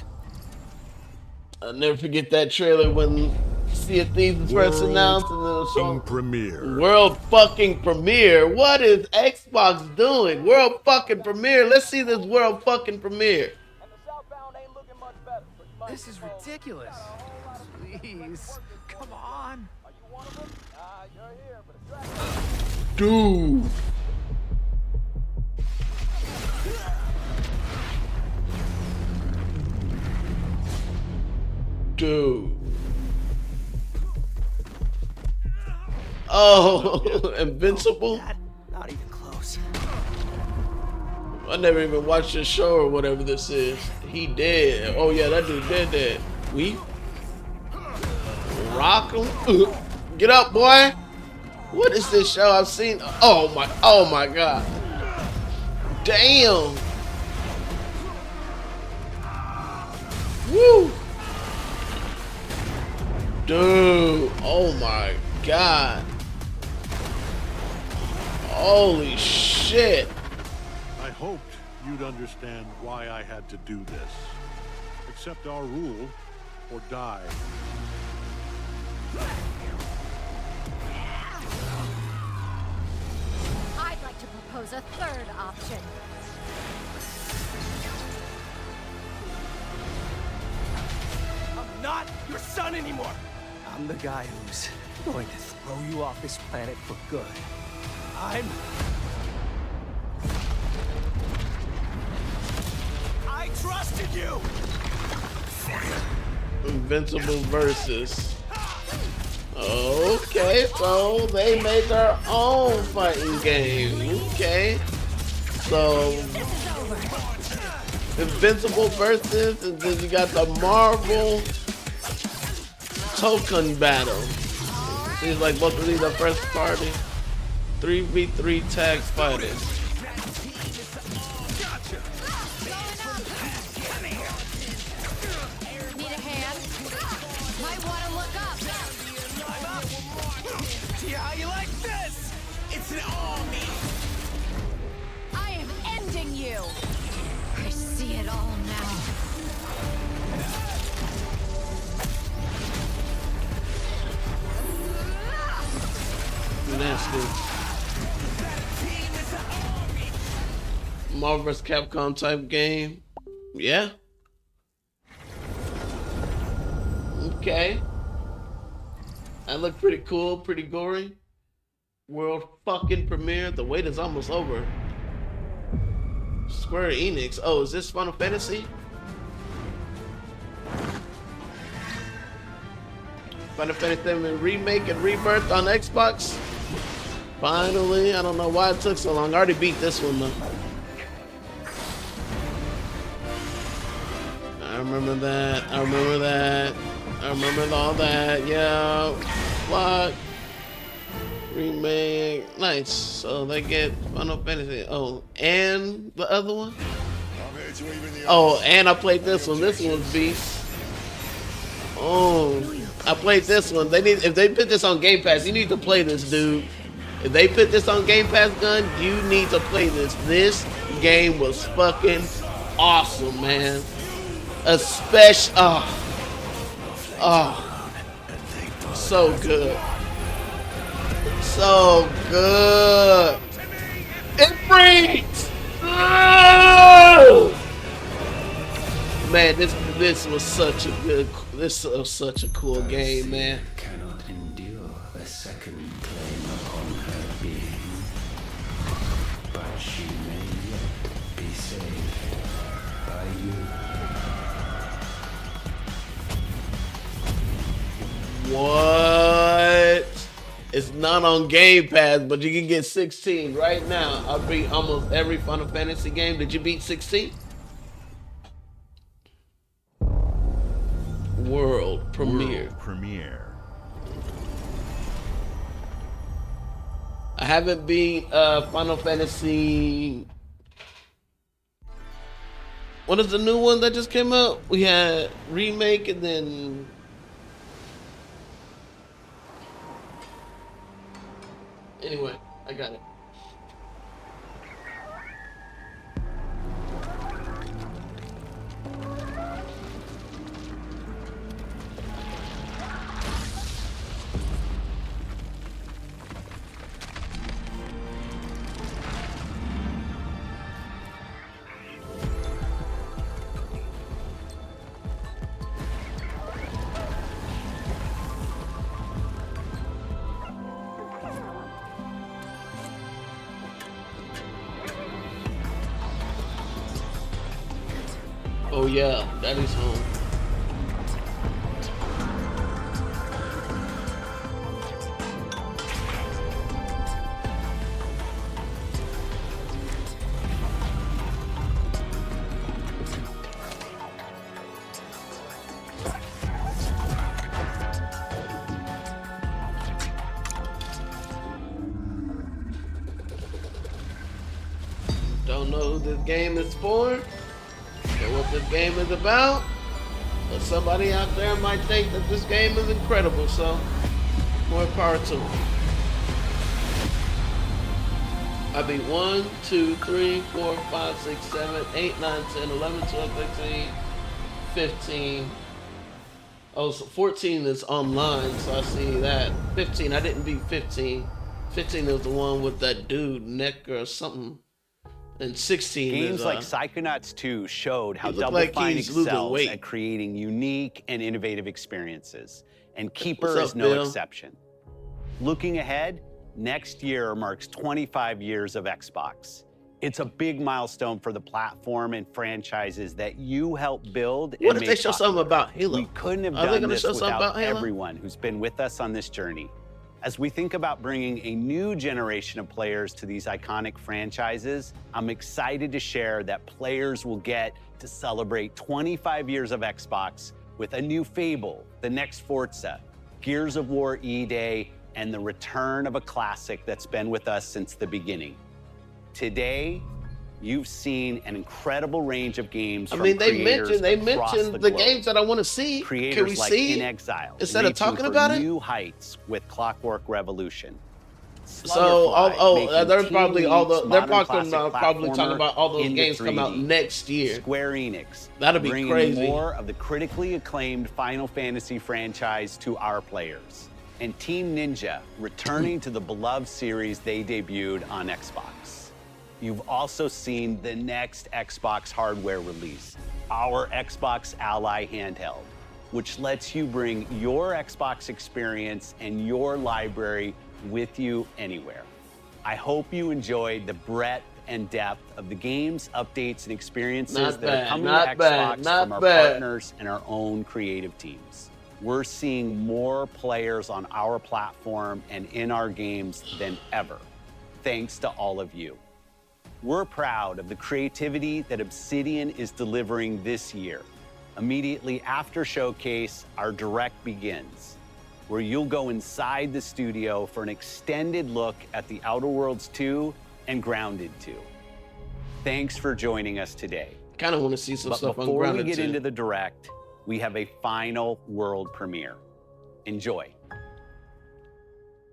I'll never forget that trailer when Sea of Thieves was first announced. And it was so premiere. World fucking premiere. What is Xbox doing? World fucking premiere. Let's see this world fucking premiere. This is ridiculous. Please, come on. Dude. Dude. Oh, Invincible? Not even close. I never even watched the show or whatever this is. He dead. Oh yeah, that dude dead. We rock him. Get up, boy. What is this show I've seen? Oh my god. Damn. Woo. Dude. Oh my god. Holy shit. I hoped you'd understand why I had to do this. Accept our rule or die. I'd like to propose a third option. I'm not your son anymore. I'm the guy who's going to throw you off this planet for good. I trusted you. Invincible versus. Okay, so they made their own fighting game. Okay, so Invincible versus, and then you got the Marvel Token Battle. Seems like both of these are first party 3v3 tag fighters. Need a hand? Might want to look up. See how you like this? It's an army. I am ending you. I see it all now. Nasty. Marvel vs. Capcom type game. Yeah. Okay. That looked pretty cool, pretty gory. World fucking premiere. The wait is almost over. Square Enix. Oh, is this Final Fantasy? Final Fantasy VII Remake and Rebirth on Xbox. Finally. I don't know why it took so long. I already beat this one though. I remember that. I remember that. I remember all that. Yeah. What? Remake. Nice. So they get Final Fantasy. Oh, and the other one? Oh, and I played this one. This one's beast. Oh, I played this one. They need, if they put this on Game Pass, you need to play this, dude. If they put this on Game Pass, Gun, you need to play this. This game was fucking awesome, man. Especially, so good. So good. It freaks. Man, this was such a good. This was such a cool game, man. Cannot endure a second claim upon her being, but she may yet be saved by you. What? It's not on Game Pass, but you can get 16 right now. I beat almost every Final Fantasy game. Did you beat 16? World premiere. I haven't beat Final Fantasy. What is the new one that just came out? We had Remake and then. Anyway, I got it. Oh yeah, Daddy's home. this game is for and what this game is about. But somebody out there might think that this game is incredible, so more power to them. I beat 1, 2, 3, 4, 5, 6, 7, 8, 9, 10, 11, 12, 13, 15. Oh, so 14 is online, so I see that. 15, I didn't beat 15. 15 is the one with that dude, Nick or something. And 16 Games is, like Psychonauts 2 showed how Double like Fine he's losing excels weight. at creating unique and innovative experiences, and Keeper What's up, is no Bill? exception. Looking ahead, next year marks 25 years of Xbox. It's a big milestone for the platform and franchises that you helped build. What and if they make show popular. something about Halo? We couldn't have Are they done gonna this show something without about Halo? everyone who's been with us on this journey. As we think about bringing a new generation of players to these iconic franchises, I'm excited to share that players will get to celebrate 25 years of Xbox with a new Fable, the next Forza, Gears of War E-Day, and the return of a classic that's been with us since the beginning. Today, you've seen an incredible range of games I from mean, they creators mentioned across the globe. games that I want to see. Creators Can we like see In Exile, instead of reaching talking for about it? new heights with Clockwork Revolution. So, they're making probably Team all the Liquid's they're modern talking classic probably talking platformer about all those into games come out 3D. next year. Square Enix. That'd be bringing crazy. more of the critically acclaimed Final Fantasy franchise to our players. And Team Ninja returning to the beloved series they debuted on Xbox. You've also seen the next Xbox hardware release, our Xbox Ally handheld, which lets you bring your Xbox experience and your library with you anywhere. I hope you enjoyed the breadth and depth of the games, updates, and experiences Not that bad, are coming not to Xbox bad, not from our bad. partners and our own creative teams. We're seeing more players on our platform and in our games than ever, thanks to all of you. We're proud of the creativity that Obsidian is delivering this year. Immediately after Showcase, our Direct begins, where you'll go inside the studio for an extended look at The Outer Worlds 2 and Grounded 2. Thanks for joining us today. Kind of want to see some But stuff on before we Grounded get 2. into the Direct, we have a final world premiere. Enjoy.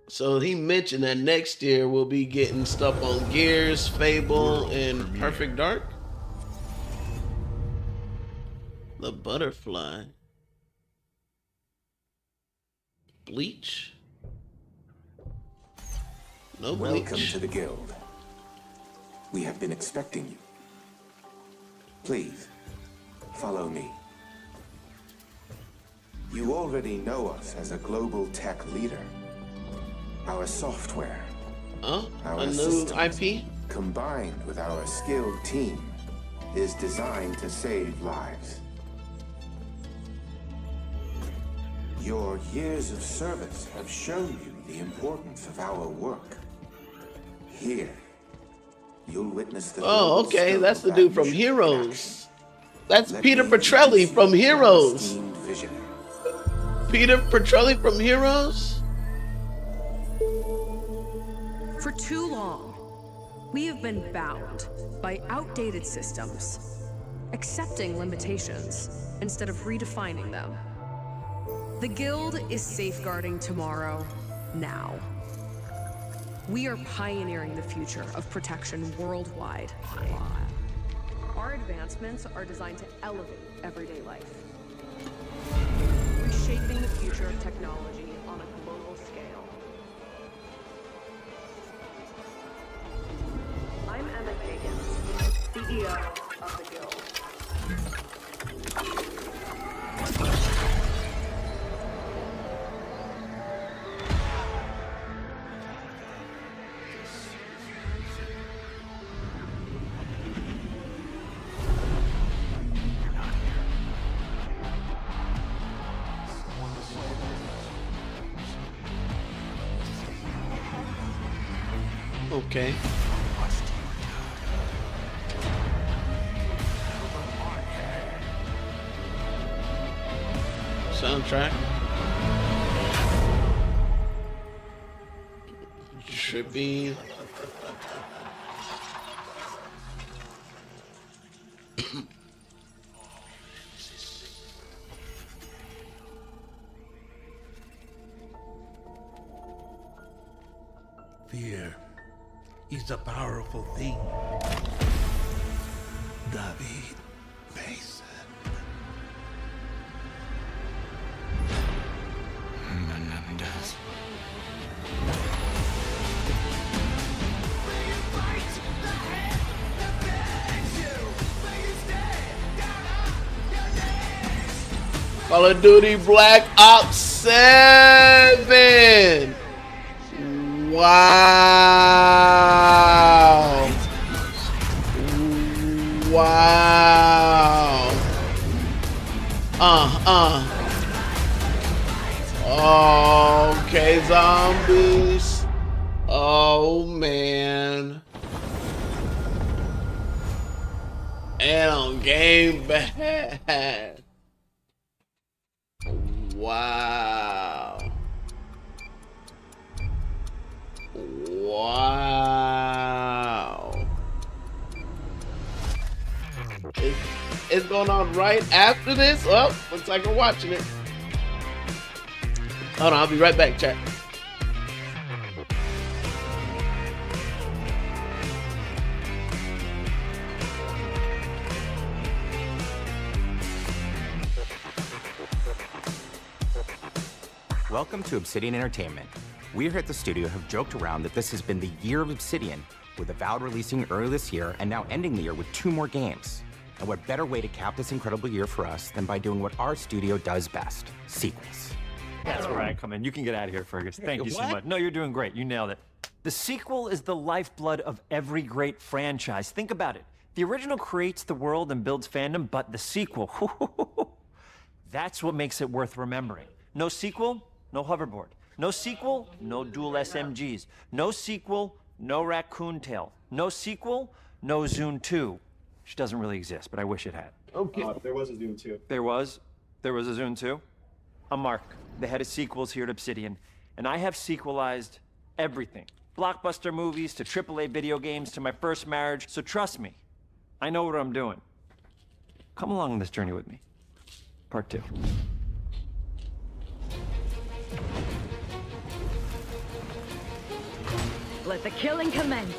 So he mentioned that next year we'll be getting stuff on Gears, Fable, and Perfect Dark. The Butterfly. Bleach? No Bleach. Welcome to the Guild. We have been expecting you. Please, follow me. You already know us as a global tech leader. Our software, our our new systems, IP, combined with our skilled team, is designed to save lives. Your years of service have shown you the importance of our work. Here, you'll witness the Oh, global okay, scope that's the of dude our from mission. Heroes. That's Let Peter me Petrelli introduce from you to our Heroes. esteemed visionary. Peter Petrelli from Heroes? For too long, we have been bound by outdated systems, accepting limitations instead of redefining them. The Guild is safeguarding tomorrow, now. We are pioneering the future of protection worldwide. Our advancements are designed to elevate everyday life, reshaping the future of technology on a global scale. I'm Emma Kagan, CEO of the Guild. Okay. Soundtrack. Trippy. Fear is a powerful thing. David Mason. Menendez. Call of Duty Black Ops 7. Wow. Wow. Okay, zombies. Oh, man. And on Game Bad. Wow. Wow. It's going on right after this? Oh, looks like we're watching it. Hold on, I'll be right back, chat. Welcome to Obsidian Entertainment. We here at the studio have joked around that this has been the year of Obsidian, with Avowed releasing early this year and now ending the year with 2 more games. And what better way to cap this incredible year for us than by doing what our studio does best, sequels. That's where I come in. You can get out of here, Fergus. Thank you so much. No, you're doing great. You nailed it. The sequel is the lifeblood of every great franchise. Think about it. The original creates the world and builds fandom, but the sequel, that's what makes it worth remembering. No sequel, no hoverboard. No sequel, no dual SMGs. No sequel, no Raccoon Tail. No sequel, no Zune 2. Which doesn't really exist, but I wish it had. Okay. There was a Zune 2. There was a Zune 2? I'm Mark, the head of sequels here at Obsidian, and I have sequelized everything. Blockbuster movies to AAA video games to my first marriage, so trust me, I know what I'm doing. Come along on this journey with me. Part 2. Let the killing commence.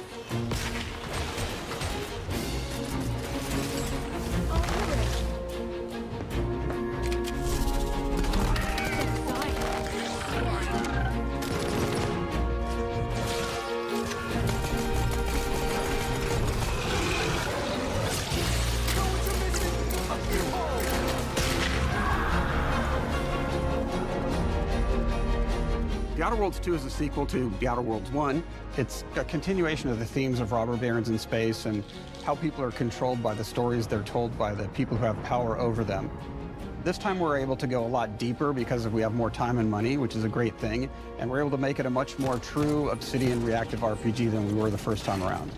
The Outer Worlds 2 is a sequel to The Outer Worlds 1. It's a continuation of the themes of robber barons in space and how people are controlled by the stories they're told by the people who have power over them. This time we're able to go a lot deeper because we have more time and money, which is a great thing, and we're able to make it a much more true Obsidian reactive RPG than we were the first time around.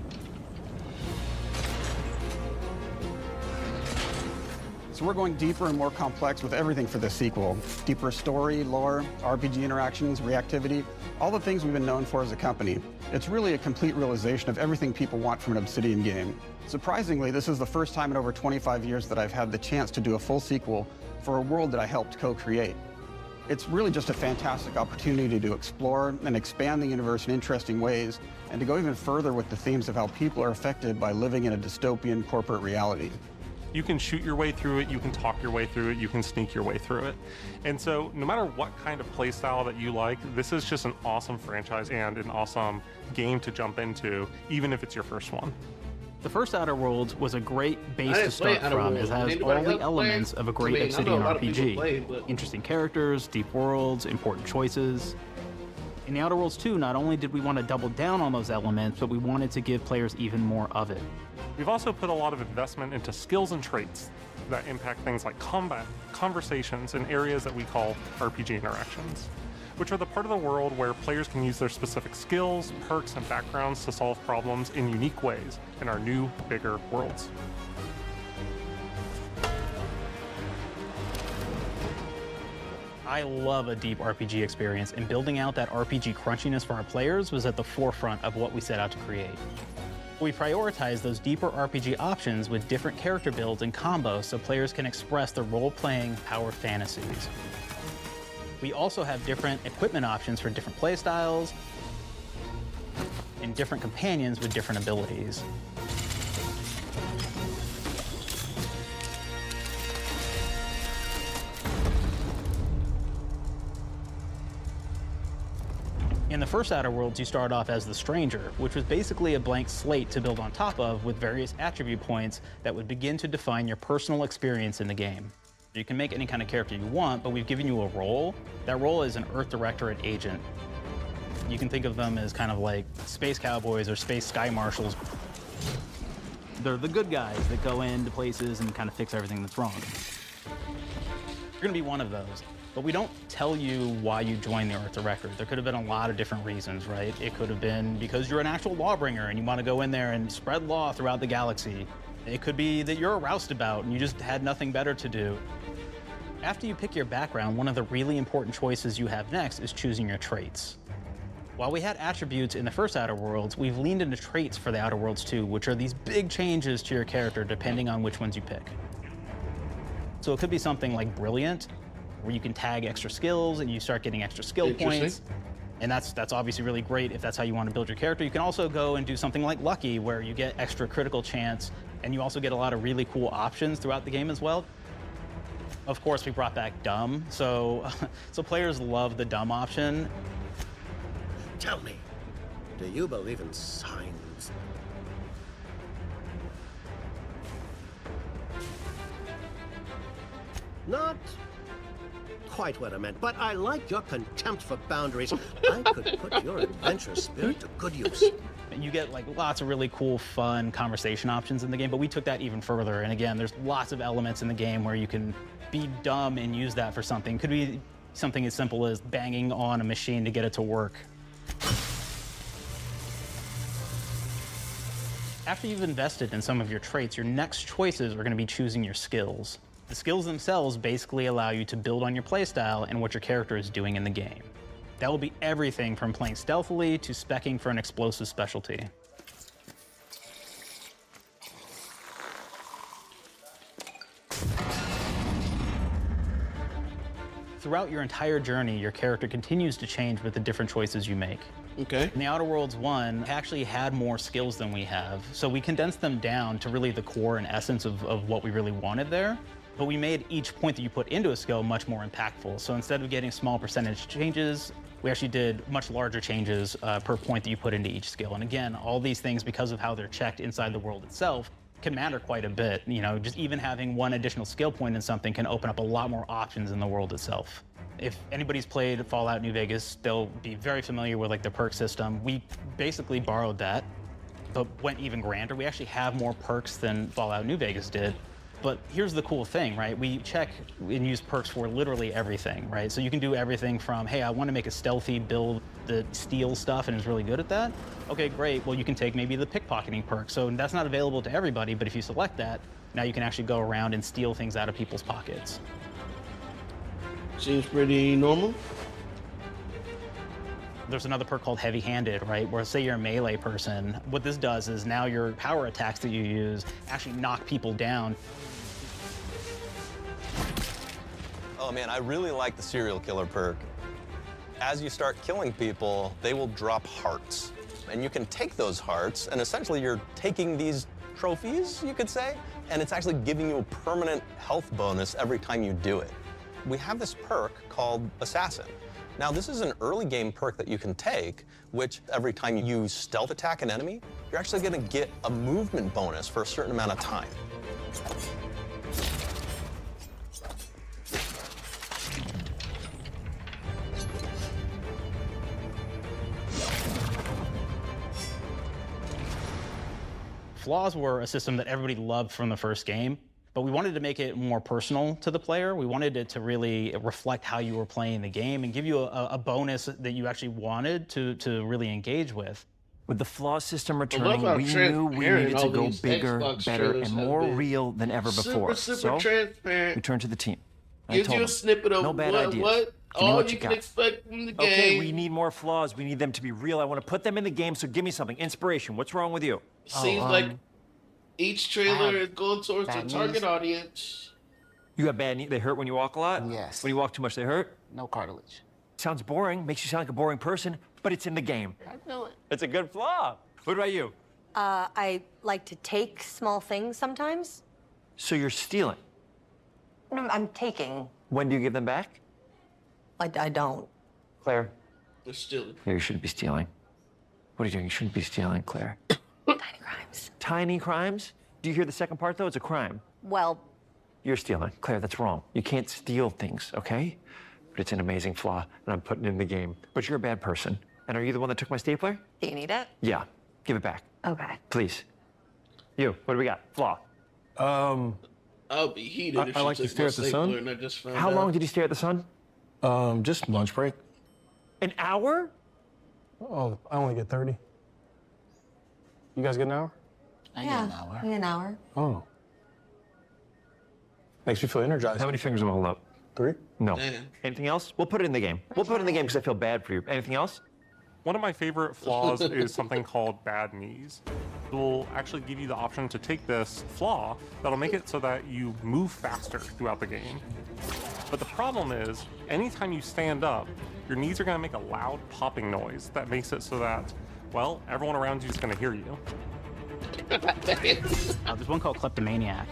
So we're going deeper and more complex with everything for this sequel. Deeper story, lore, RPG interactions, reactivity, all the things we've been known for as a company. It's really a complete realization of everything people want from an Obsidian game. Surprisingly, this is the first time in over 25 years that I've had the chance to do a full sequel for a world that I helped co-create. It's really just a fantastic opportunity to explore and expand the universe in interesting ways, and to go even further with the themes of how people are affected by living in a dystopian corporate reality. You can shoot your way through it, you can talk your way through it, you can sneak your way through it. And so no matter what kind of play style that you like, this is just an awesome franchise and an awesome game to jump into, even if it's your first one. The first Outer Worlds was a great base to start from. It has all the elements of a great Obsidian RPG. Interesting characters, deep worlds, important choices. In the Outer Worlds 2, not only did we want to double down on those elements, but we wanted to give players even more of it. We've also put a lot of investment into skills and traits that impact things like combat, conversations, and areas that we call RPG interactions, which are the part of the world where players can use their specific skills, perks, and backgrounds to solve problems in unique ways in our new, bigger worlds. I love a deep RPG experience, and building out that RPG crunchiness for our players was at the forefront of what we set out to create. We prioritize those deeper RPG options with different character builds and combos so players can express their role-playing power fantasies. We also have different equipment options for different playstyles and different companions with different abilities. In the first Outer Worlds, you start off as the Stranger, which was basically a blank slate to build on top of with various attribute points that would begin to define your personal experience in the game. You can make any kind of character you want, but we've given you a role. That role is an Earth Directorate agent. You can think of them as kind of like space cowboys or space sky marshals. They're the good guys that go into places and kind of fix everything that's wrong. You're gonna be one of those. But we don't tell you why you joined the Earth Directorate. There could have been a lot of different reasons, right? It could have been because you're an actual lawbringer and you want to go in there and spread law throughout the galaxy. It could be that you're a roustabout and you just had nothing better to do. After you pick your background, one of the really important choices you have next is choosing your traits. While we had attributes in the first Outer Worlds, we've leaned into traits for the Outer Worlds too, which are these big changes to your character depending on which ones you pick. So it could be something like Brilliant, where you can tag extra skills and you start getting extra skill points. And that's obviously really great if that's how you want to build your character. You can also go and do something like Lucky, where you get extra critical chance, and you also get a lot of really cool options throughout the game as well. Of course, we brought back Dumb, so players love the Dumb option. Tell me, do you believe in signs? Not quite what I meant, but I like your contempt for boundaries. I could put your adventurous spirit to good use. You get like lots of really cool, fun conversation options in the game, but we took that even further. And again, there's lots of elements in the game where you can be dumb and use that for something. Could be something as simple as banging on a machine to get it to work. After you've invested in some of your traits, your next choices are going to be choosing your skills. The skills themselves basically allow you to build on your playstyle and what your character is doing in the game. That will be everything from playing stealthily to speccing for an explosive specialty. Throughout your entire journey, your character continues to change with the different choices you make. Okay. In the Outer Worlds 1, actually had more skills than we have, so we condensed them down to really the core and essence of what we really wanted there. But we made each point that you put into a skill much more impactful. So instead of getting small percentage changes, we actually did much larger changes per point that you put into each skill. And again, all these things, because of how they're checked inside the world itself, can matter quite a bit. You know, just even having one additional skill point in something can open up a lot more options in the world itself. If anybody's played Fallout New Vegas, they'll be very familiar with like the perk system. We basically borrowed that, but went even grander. We actually have more perks than Fallout New Vegas did. But here's the cool thing, right? We check and use perks for literally everything, right? So you can do everything from, hey, I want to make a stealthy build that steals stuff and is really good at that. Okay, great. Well, you can take maybe the pickpocketing perk. So that's not available to everybody, but if you select that, now you can actually go around and steal things out of people's pockets. Seems pretty normal. There's another perk called Heavy-Handed, right? Where say you're a melee person, what this does is now your power attacks that you use actually knock people down. Oh man, I really like the serial killer perk. As you start killing people, they will drop hearts. And you can take those hearts, and essentially you're taking these trophies, you could say, and it's actually giving you a permanent health bonus every time you do it. We have this perk called Assassin. Now, this is an early game perk that you can take, which every time you stealth attack an enemy, you're actually going to get a movement bonus for a certain amount of time. Flaws were a system that everybody loved from the first game, but we wanted to make it more personal to the player. We wanted it to really reflect how you were playing the game and give you a bonus that you actually wanted to really engage with. With the flaw system returning, we knew we needed to go bigger, better, and more real than ever before. Super transparent. We turned to the team. I Gives told you a them, snippet of no bad ideas. what Give me All what you you can got. expect from the game. Okay, we need more flaws. We need them to be real. I want to put them in the game, so give me something. Inspiration. What's wrong with you? Seems like each trailer is going towards a bad target knees. audience. You got bad knees? They hurt when you walk a lot? Yes. When you walk too much, they hurt? No cartilage. Sounds boring. Makes you sound like a boring person, but it's in the game. I know it. It's a good flaw. What about you? I like to take small things sometimes. So you're stealing. No, I'm taking. When do you give them back? I don't. Claire? They're stealing. Yeah, you shouldn't be stealing. What are you doing? You shouldn't be stealing, Claire. Tiny crimes. Tiny crimes? Do you hear the second part, though? It's a crime. Well, You're stealing. Claire, that's wrong. You can't steal things, okay? But it's an amazing flaw, and I'm putting it in the game. But you're a bad person. And are you the one that took my stapler? do you need it? Yeah. Give it back. Okay. Please. You, what do we got? Flaw. I'll be heated if I she like to took stare my at the stapler sun. and I just found How out. long did you stare at the sun? Just lunch break. An hour? Oh, I only get 30. You guys get an hour? I get an hour. An hour. Oh. Makes me feel energized. How many fingers am I holding up? 3? No. Damn. Anything else? We'll put it in the game. We'll put it in the game because I feel bad for you. Anything else? One of my favorite flaws is something called bad knees. It will actually give you the option to take this flaw that'll make it so that you move faster throughout the game. But the problem is, anytime you stand up, your knees are going to make a loud popping noise that makes it so that, well, everyone around you is going to hear you. There's one called Kleptomaniac.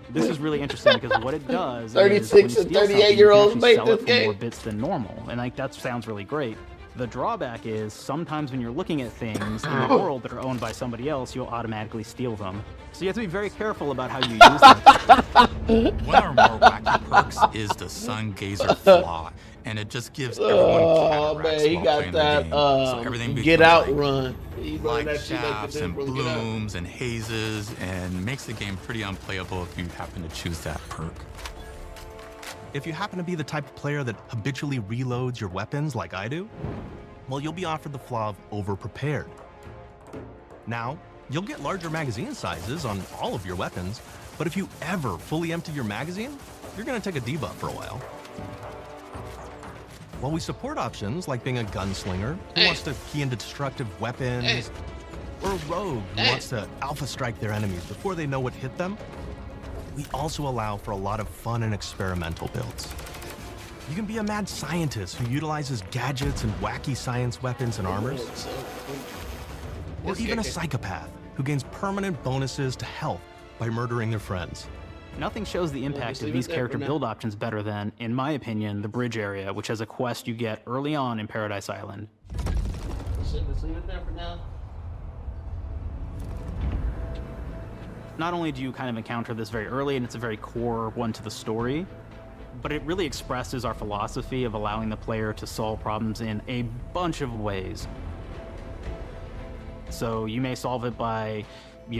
This is really interesting because what it does 36 is when you and steal something, 38-year-olds you can make actually sell this it for game. more bits than normal, and like that sounds really great. The drawback is sometimes when you're looking at things in the world that are owned by somebody else, you'll automatically steal them. So you have to be very careful about how you use them. One of our more wacky perks is the Sun Gazer flaw, and it just gives everyone Oh cataracts man, he while got playing the that game. So everything Get becomes Out like run. He run light that shit like shafts the and dude from Get Out. blooms and hazes, and makes the game pretty unplayable if you happen to choose that perk. If you happen to be the type of player that habitually reloads your weapons like I do, well, you'll be offered the flaw of over-prepared. Now, you'll get larger magazine sizes on all of your weapons, but if you ever fully empty your magazine, you're gonna take a debuff for a while. While we support options like being a gunslinger who wants to key into destructive weapons, or a rogue who wants to alpha strike their enemies before they know what hit them, we also allow for a lot of fun and experimental builds. You can be a mad scientist who utilizes gadgets and wacky science weapons and armors. Or even a psychopath who gains permanent bonuses to health by murdering their friends. Nothing shows the impact of these character build options better than, in my opinion, the bridge area, which has a quest you get early on in Paradise Island. Let's leave it there for now. Not only do you kind of encounter this very early, and it's a very core one to the story, but it really expresses our philosophy of allowing the player to solve problems in a bunch of ways. So you may solve it by,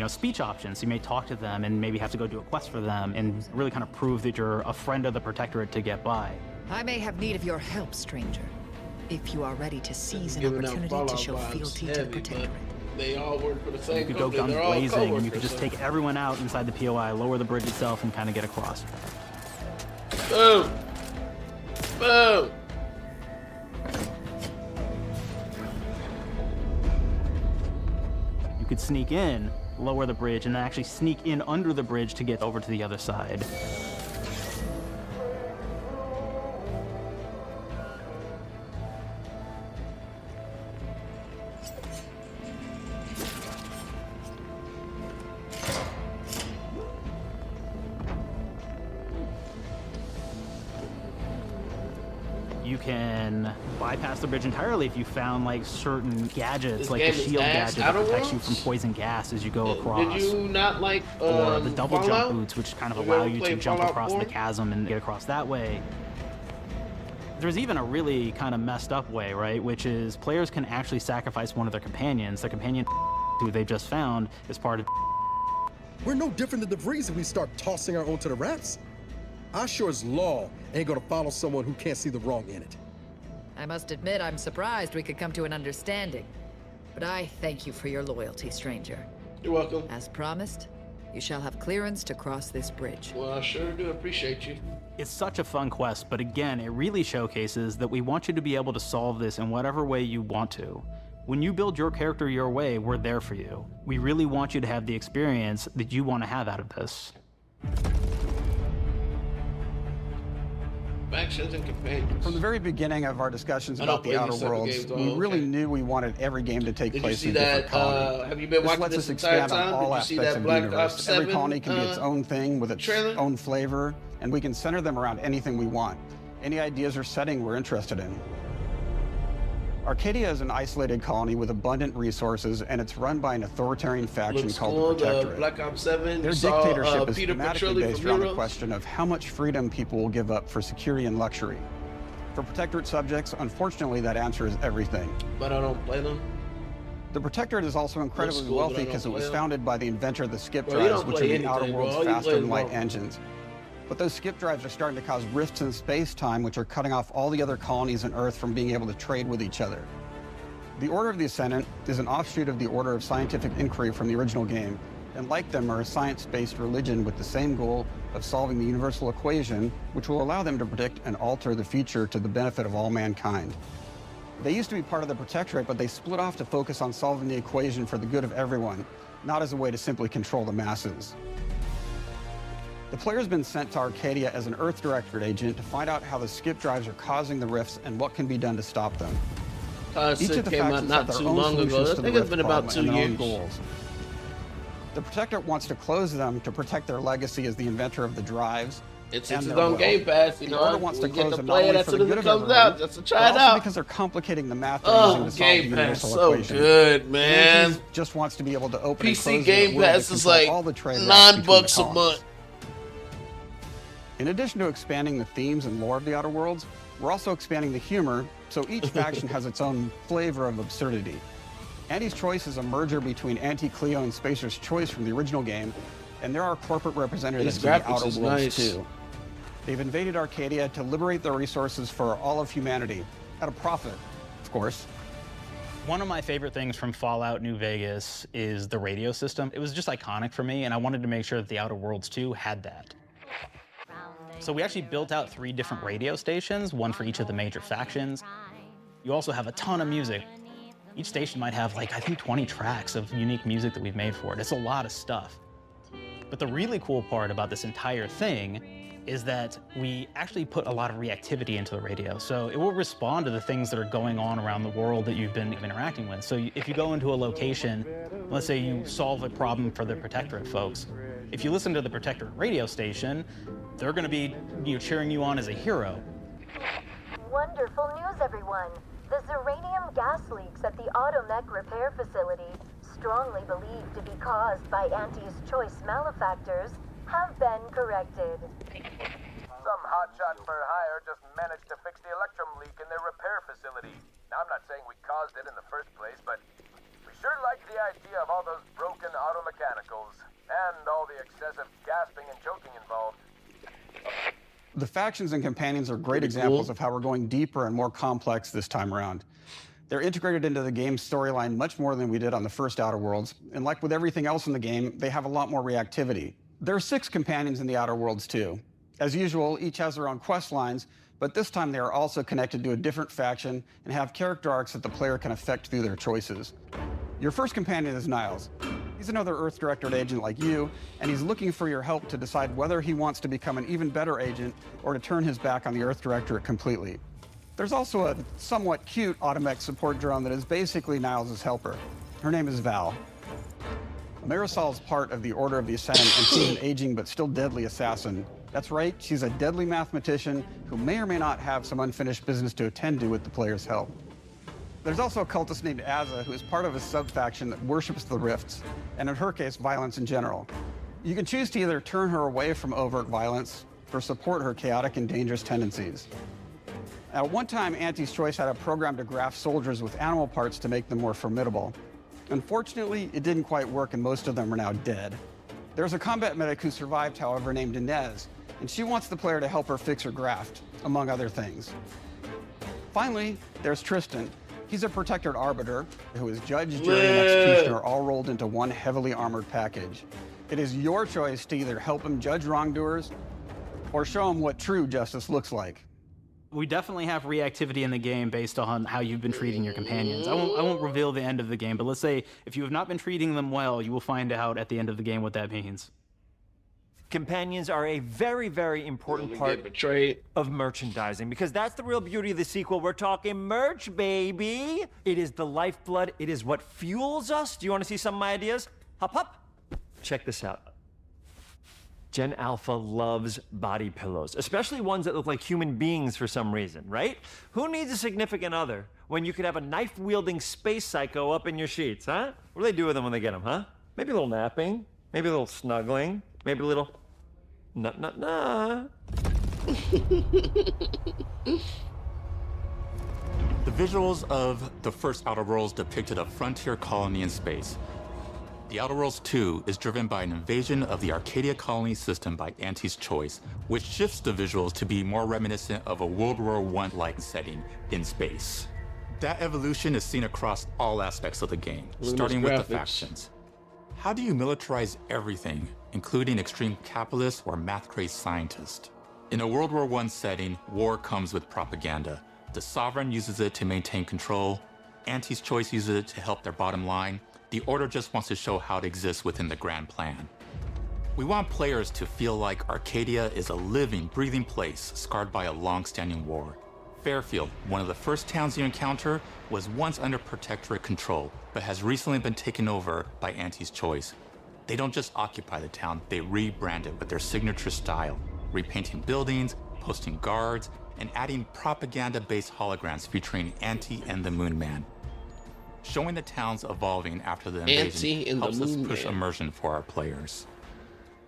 speech options. You may talk to them and maybe have to go do a quest for them and really kind of prove that you're a friend of the Protectorate to get by. I may have need of your help, stranger. If you are ready to seize an Giving out opportunity Fallout to show vibes fealty to the heavy, Protectorate. but they all work for the same You could go company. guns They're all blazing, and you coworkers, could just so- take everyone out inside the POI, lower the bridge itself, and kind of get across. Boom! Boom! You could sneak in, lower the bridge, and then actually sneak in under the bridge to get over to the other side. You can bypass the bridge entirely if you found like certain gadgets, This like the game is shield ass gadget that Outer protects you Worlds? from poison gas as you go across. Did you not like Or the double Fallout? jump boots, which kind of Did allow ever you play to jump Fallout across 4? the chasm and get across that way. There's even a really kind of messed up way, right? Which is players can actually sacrifice one of their companions. The companion who they just found is part of. We're no different than the Breeze if we start tossing our own to the rats. I sure as law ain't gonna follow someone who can't see the wrong in it. I must admit, I'm surprised we could come to an understanding. But I thank you for your loyalty, stranger. You're welcome. As promised, you shall have clearance to cross this bridge. Well, I sure do appreciate you. It's such a fun quest, but again, it really showcases that we want you to be able to solve this in whatever way you want to. When you build your character your way, we're there for you. We really want you to have the experience that you want to have out of this. Factions and companions. From the very beginning of our discussions about the Outer Worlds, we really knew we wanted every game to take place in a different colony. Have you been watching this this entire time? on all Did you see aspects that of Black the universe. Ops 7 Every colony can be its own thing with its trailer? own flavor, and we can center them around anything we want. Any ideas or setting we're interested in. Arcadia is an isolated colony with abundant resources, and it's run by an authoritarian faction called the Protectorate. Black Ops 7. Their you saw, dictatorship is Peter thematically Petrelli based from around the Heroes. question of how much freedom people will give up for security and luxury. For Protectorate subjects, unfortunately, that answer is everything. But I don't play them. The Protectorate is also incredibly cool, but I wealthy don't because it play was them. founded by the inventor of the skip Bro, you drives, don't which are play the anything, Outer bro. World's All you faster play than light is engines. But those skip drives are starting to cause rifts in space-time, which are cutting off all the other colonies on Earth from being able to trade with each other. The Order of the Ascendant is an offshoot of the Order of Scientific Inquiry from the original game, and like them are a science-based religion with the same goal of solving the universal equation, which will allow them to predict and alter the future to the benefit of all mankind. They used to be part of the Protectorate, but they split off to focus on solving the equation for the good of everyone, not as a way to simply control the masses. The player's been sent to Arcadia as an Earth Directorate agent to find out how the skip drives are causing the rifts and what can be done to stop them. Each of the came out factions not have their too own long ago. solutions I to think the it's been rift about problem 2 and their own years. goals. The Protectorate wants to close them to protect their legacy as the inventor of the drives. It's and their on wealth. Game Pass, you The know. Order wants to We get close to them not play it only as for soon the as good it of comes everyone, out, just to try but it also out. because they're complicating the math they're using Oh, to solve the Game Pass, universal so equation. good, man. Angie just wants to be able to open and PC close Game the world Pass to is control like all the trade routes between $9 the a month. colonies. In addition to expanding the themes and lore of the Outer Worlds, we're also expanding the humor, so each faction has its own flavor of absurdity. Andy's Choice is a merger between Anti-Cleo and Spacer's Choice from the original game, and there are corporate representatives These in the graphics Outer is Worlds nice. too. They've invaded Arcadia to liberate their resources for all of humanity, at a profit, of course. One of my favorite things from Fallout New Vegas is the radio system. It was just iconic for me, and I wanted to make sure that the Outer Worlds 2 had that. So we actually built out 3 different radio stations, one for each of the major factions. You also have a ton of music. Each station might have, like, I think 20 tracks of unique music that we've made for it. It's a lot of stuff. But the really cool part about this entire thing is that we actually put a lot of reactivity into the radio. So it will respond to the things that are going on around the world that you've been interacting with. So if you go into a location, let's say you solve a problem for the Protectorate folks, if you listen to the Protectorate radio station, they're gonna be cheering you on as a hero. Wonderful news, everyone. The Zeranium gas leaks at the Automech repair facility, strongly believed to be caused by Anti's Choice malefactors, have been corrected. Some hotshot for hire just managed to fix the electrum leak in their repair facility. Now, I'm not saying we caused it in the first place, but we sure like the idea of all those broken auto mechanicals and all the excessive gasping and choking involved. The factions and companions are great examples of how we're going deeper and more complex this time around. They're integrated into the game's storyline much more than we did on the first Outer Worlds, and like with everything else in the game, they have a lot more reactivity. There are 6 companions in the Outer Worlds too. As usual, each has their own quest lines, but this time they are also connected to a different faction and have character arcs that the player can affect through their choices. Your first companion is Niles. He's another Earth Directorate agent like you, and he's looking for your help to decide whether he wants to become an even better agent or to turn his back on the Earth Directorate completely. There's also a somewhat cute Automech support drone that is basically Niles' helper. Her name is Val. Marisol is part of the Order of the Ascendant, and she's an aging but still deadly assassin. That's right, she's a deadly mathematician who may or may not have some unfinished business to attend to with the player's help. There's also a cultist named Azza, who is part of a sub-faction that worships the rifts, and in her case, violence in general. You can choose to either turn her away from overt violence or support her chaotic and dangerous tendencies. At one time, Anti's Choice had a program to graft soldiers with animal parts to make them more formidable. Unfortunately, it didn't quite work, and most of them are now dead. There's a combat medic who survived, however, named Inez, and she wants the player to help her fix her graft, among other things. Finally, there's Tristan. He's a Protectorate Arbiter who is judge, jury, and executioner all rolled into one heavily armored package. It is your choice to either help him judge wrongdoers Or show them what true justice looks like. We definitely have reactivity in the game based on how you've been treating your companions. I won't reveal the end of the game, but let's say if you have not been treating them well, you will find out at the end of the game what that means. Companions are a very, very important part of merchandising, because that's the real beauty of the sequel. We're talking merch, baby. It is the lifeblood. It is what fuels us. Do you want to see some of my ideas? Hop, hop. Check this out. Gen Alpha loves body pillows, especially ones that look like human beings for some reason, right? Who needs a significant other when you could have a knife-wielding space psycho up in your sheets, huh? What do they do with them when they get them, huh? Maybe a little napping, maybe a little snuggling, maybe a little The visuals of the first Outer Worlds depicted a frontier colony in space. The Outer Worlds 2 is driven by an invasion of the Arcadia colony system by Auntie's Choice, which shifts the visuals to be more reminiscent of a World War I-like setting in space. That evolution is seen across all aspects of the game, starting with the factions. How do you militarize everything, including extreme capitalists or math-crazed scientists? In a World War I setting, war comes with propaganda. The Sovereign uses it to maintain control, Auntie's Choice uses it to help their bottom line, the Order just wants to show how it exists within the grand plan. We want players to feel like Arcadia is a living, breathing place scarred by a long-standing war. Fairfield, one of the first towns you encounter, was once under Protectorate control, but has recently been taken over by Auntie's Choice. They don't just occupy the town, they rebrand it with their signature style, repainting buildings, posting guards, and adding propaganda-based holograms featuring Auntie and the Moon Man. Showing the towns evolving after the invasion helps us push immersion for our players.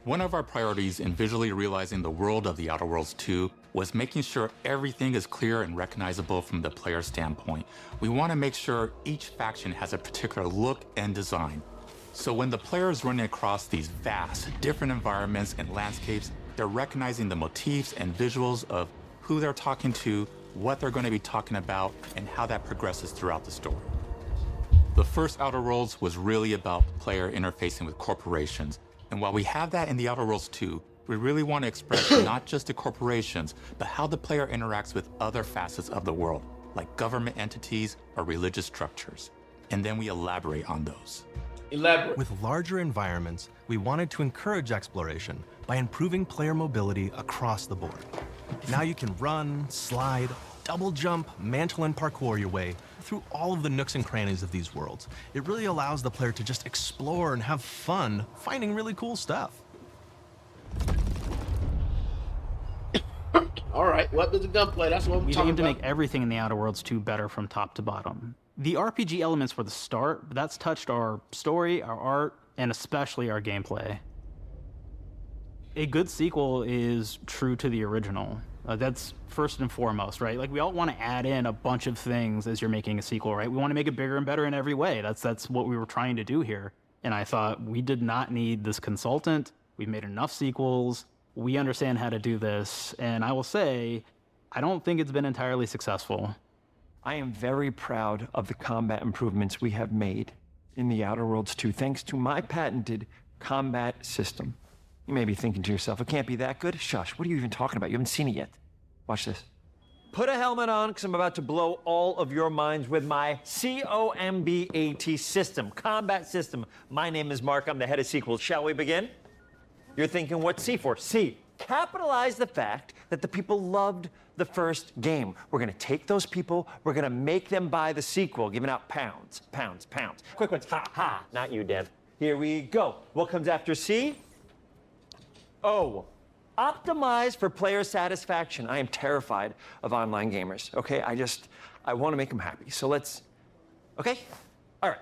One of our priorities in visually realizing the world of the Outer Worlds 2 was making sure everything is clear and recognizable from the player standpoint. We want to make sure each faction has a particular look and design. So when the player is running across these vast, different environments and landscapes, they're recognizing the motifs and visuals of who they're talking to, what they're going to be talking about, and how that progresses throughout the story. The first Outer Worlds was really about the player interfacing with corporations. And while we have that in the Outer Worlds 2, we really want to express not just the corporations, but how the player interacts with other facets of the world, like government entities or religious structures. And then we elaborate on those. With larger environments, we wanted to encourage exploration by improving player mobility across the board. Now you can run, slide, double jump, mantle, and parkour your way through all of the nooks and crannies of these worlds. It really allows the player to just explore and have fun finding really cool stuff. All right, weapons and gunplay, that's what I'm talking about. We aim to make everything in the Outer Worlds 2 better from top to bottom. The RPG elements were the start, but that's touched our story, our art, and especially our gameplay. A good sequel is true to the original. That's first and foremost, right? Like, we all want to add in a bunch of things as you're making a sequel, right? We want to make it bigger and better in every way. That's what we were trying to do here. And I thought, we did not need this consultant. We've made enough sequels. We understand how to do this. And I will say, I don't think it's been entirely successful. I am very proud of the combat improvements we have made in the Outer Worlds 2, thanks to my patented combat system. You may be thinking to yourself, it can't be that good? Shush, what are you even talking about? You haven't seen it yet. Watch this. Put a helmet on, because I'm about to blow all of your minds with my COMBAT system, combat system. My name is Mark, I'm the head of sequels. Shall we begin? You're thinking, what's C for? C, capitalize the fact that the people loved the first game. We're gonna take those people, we're gonna make them buy the sequel, giving out pounds, pounds, pounds. Quick ones, ha, ha, not you, Dev. Here we go. What comes after C? O, optimize for player satisfaction. I am terrified of online gamers, okay? I wanna make them happy, so let's, okay? All right.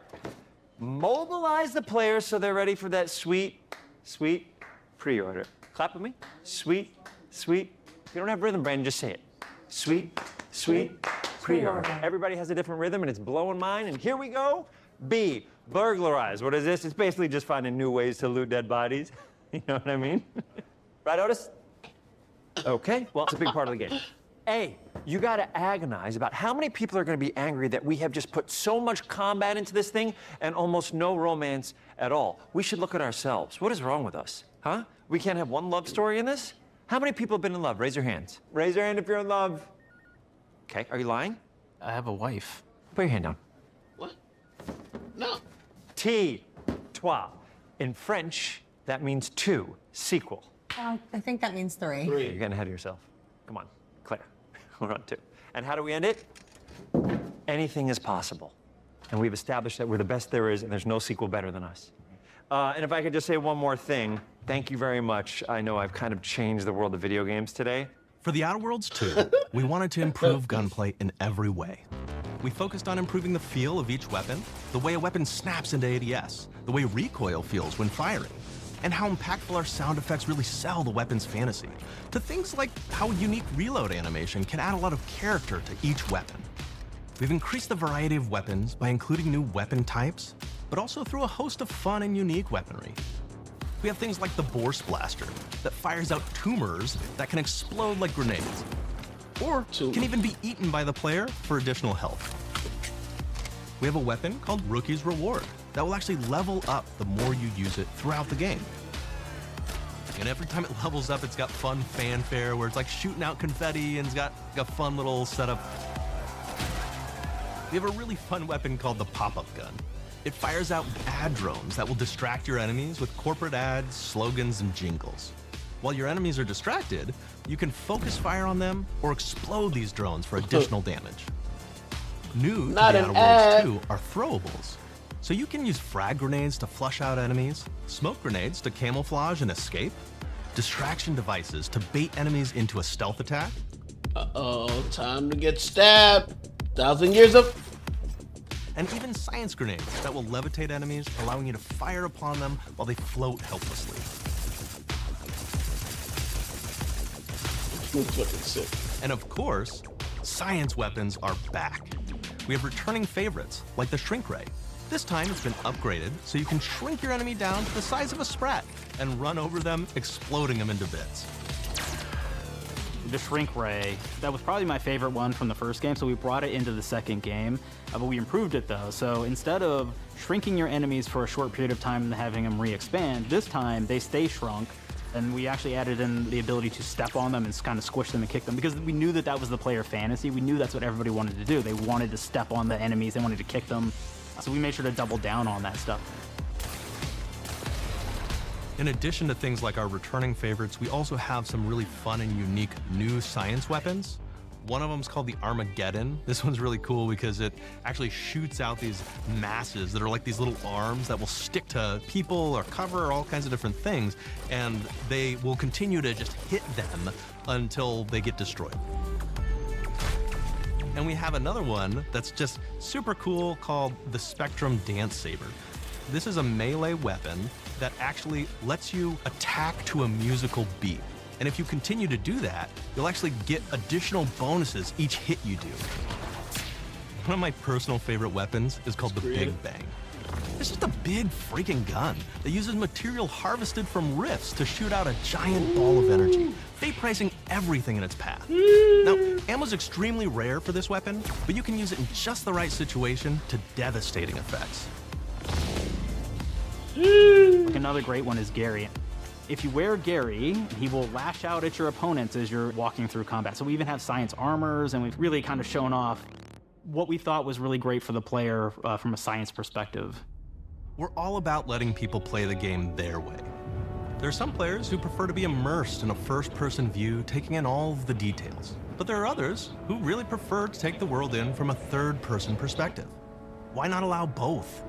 Mobilize the players so they're ready for that sweet pre-order. Clap with me. Sweet. If you don't have rhythm, Brandon, just say it. Sweet pre-order. Everybody has a different rhythm, and it's blowing mine, and here we go. B, burglarize. What is this? It's basically just finding new ways to loot dead bodies. You know what I mean? Right, Otis? Okay, well, it's a big part of the game. A, you gotta agonize about how many people are gonna be angry that we have just put so much combat into this thing and almost no romance at all. We should look at ourselves. What is wrong with us, huh? We can't have one love story in this? How many people have been in love? Raise your hands. Raise your hand if you're in love. Okay, are you lying? I have a wife. Put your hand down. What? No. Trois. In French, that means two. Sequel. I think that means 3. You're getting ahead of yourself. Come on, Claire. We're on 2. And how do we end it? Anything is possible. And we've established that we're the best there is, and there's no sequel better than us. And if I could just say one more thing, thank you very much. I know I've kind of changed the world of video games today. For The Outer Worlds 2, we wanted to improve gunplay in every way. We focused on improving the feel of each weapon, the way a weapon snaps into ADS, the way recoil feels when firing, and how impactful our sound effects really sell the weapon's fantasy, to things like how unique reload animation can add a lot of character to each weapon. We've increased the variety of weapons by including new weapon types, but also through a host of fun and unique weaponry. We have things like the Borscht Blaster that fires out tumors that can explode like grenades, or can even be eaten by the player for additional health. We have a weapon called Rookie's Reward that will actually level up the more you use it throughout the game. And every time it levels up, it's got fun fanfare where it's like shooting out confetti and it's got a fun little setup. We have a really fun weapon called the Pop-Up Gun. It fires out ad drones that will distract your enemies with corporate ads, slogans, and jingles. While your enemies are distracted, you can focus fire on them or explode these drones for additional damage. New to The Outer Worlds 2 are throwables. So you can use frag grenades to flush out enemies, smoke grenades to camouflage and escape, distraction devices to bait enemies into a stealth attack. Uh-oh, time to get stabbed. 1,000 years of... And even science grenades that will levitate enemies, allowing you to fire upon them while they float helplessly. And of course, science weapons are back. We have returning favorites, like the Shrink Ray. This time it's been upgraded so you can shrink your enemy down to the size of a sprat and run over them, exploding them into bits. The Shrink Ray, that was probably my favorite one from the first game, so we brought it into the second game, but we improved it though. So instead of shrinking your enemies for a short period of time and having them re-expand, this time they stay shrunk, and we actually added in the ability to step on them and kind of squish them and kick them, because we knew that that was the player fantasy. We knew that's what everybody wanted to do. They wanted to step on the enemies, they wanted to kick them, so we made sure to double down on that stuff. In addition to things like our returning favorites, we also have some really fun and unique new science weapons. One of them is called the Armageddon. This one's really cool because it actually shoots out these masses that are like these little arms that will stick to people or cover or all kinds of different things, and they will continue to just hit them until they get destroyed. And we have another one that's just super cool called the Spectrum Dance Saber. This is a melee weapon that actually lets you attack to a musical beat. And if you continue to do that, you'll actually get additional bonuses each hit you do. One of my personal favorite weapons is called the Big Bang. It's just a big freaking gun that uses material harvested from rifts to shoot out a giant ball of energy, vaporizing everything in its path. Now, ammo's extremely rare for this weapon, but you can use it in just the right situation to devastating effects. Another great one is Gary. If you wear Gary, he will lash out at your opponents as you're walking through combat. So we even have science armors, and we've really kind of shown off what we thought was really great for the player from a science perspective. We're all about letting people play the game their way. There are some players who prefer to be immersed in a first-person view, taking in all of the details. But there are others who really prefer to take the world in from a third-person perspective. Why not allow both?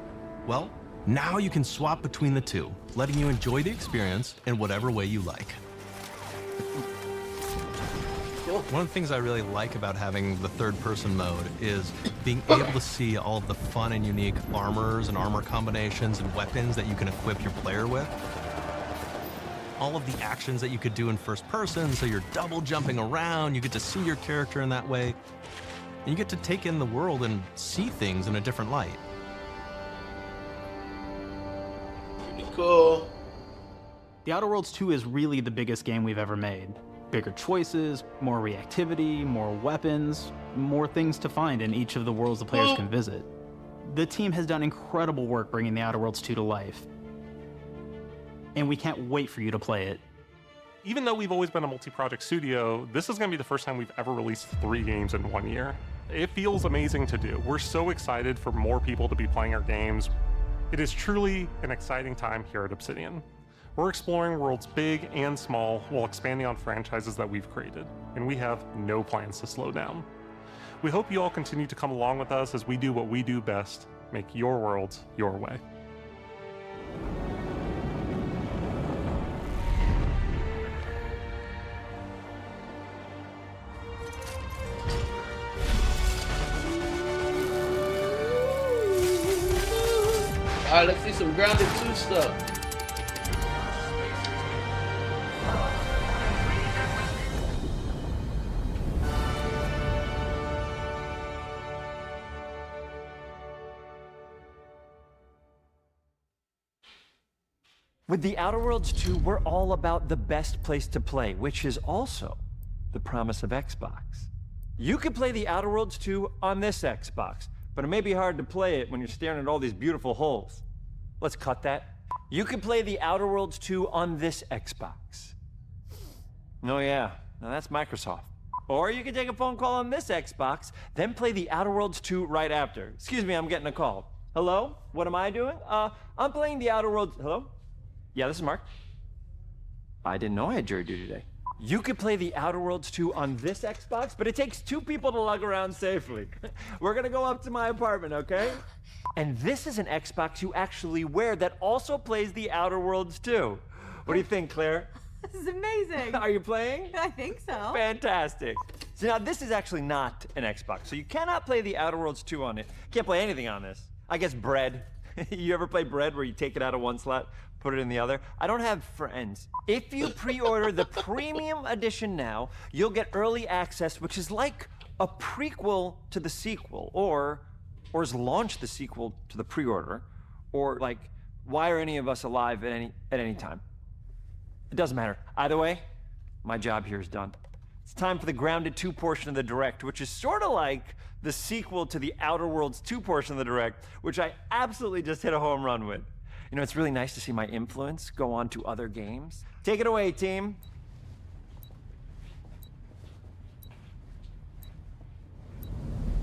Well, now you can swap between the two, letting you enjoy the experience in whatever way you like. One of the things I really like about having the third-person mode is being able to see all of the fun and unique armors and armor combinations and weapons that you can equip your player with. All of the actions that you could do in first person, so you're double jumping around, you get to see your character in that way, and you get to take in the world and see things in a different light. Cool. The Outer Worlds 2 is really the biggest game we've ever made. Bigger choices, more reactivity, more weapons, more things to find in each of the worlds the players can visit. The team has done incredible work bringing The Outer Worlds 2 to life, and we can't wait for you to play it. Even though we've always been a multi-project studio, this is going to be the first time we've ever released 3 games in 1 year. It feels amazing to do. We're so excited for more people to be playing our games. It is truly an exciting time here at Obsidian. We're exploring worlds big and small while expanding on franchises that we've created, and we have no plans to slow down. We hope you all continue to come along with us as we do what we do best, make your worlds your way. All right, let's see some Grounded 2 stuff. With The Outer Worlds 2, we're all about the best place to play, which is also the promise of Xbox. You can play The Outer Worlds 2 on this Xbox, but it may be hard to play it when you're staring at all these beautiful holes. Let's cut that. You can play The Outer Worlds 2 on this Xbox. Oh yeah, now that's Microsoft. Or you can take a phone call on this Xbox, then play The Outer Worlds 2 right after. Excuse me, I'm getting a call. Hello? What am I doing? I'm playing The Outer Worlds. Hello? Yeah, this is Mark. I didn't know I had jury duty today. You could play The Outer Worlds 2 on this Xbox, but it takes 2 people to lug around safely. We're gonna go up to my apartment, okay? And this is an Xbox you actually wear that also plays The Outer Worlds 2. What do you think, Claire? This is amazing. Are you playing? I think so. Fantastic. So now this is actually not an Xbox, so you cannot play The Outer Worlds 2 on it. Can't play anything on this. I guess Bread. You ever play Bread where you take it out of one slot, put it in the other? I don't have friends. If you pre-order the premium edition now, you'll get early access, which is like a prequel to the sequel, or has launched the sequel to the pre-order, or like, why are any of us alive at any time? It doesn't matter. Either way, my job here is done. It's time for the Grounded 2 portion of the Direct, which is sort of like the sequel to the Outer Worlds 2 portion of the Direct, which I absolutely just hit a home run with. You know, it's really nice to see my influence go on to other games. Take it away, team.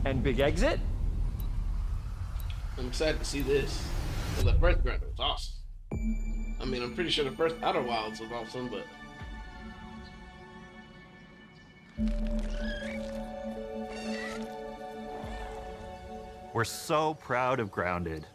And big exit. I'm excited to see this. Well, the first Grounded was awesome. I mean, I'm pretty sure the first Outer Wilds was awesome, but... We're so proud of Grounded.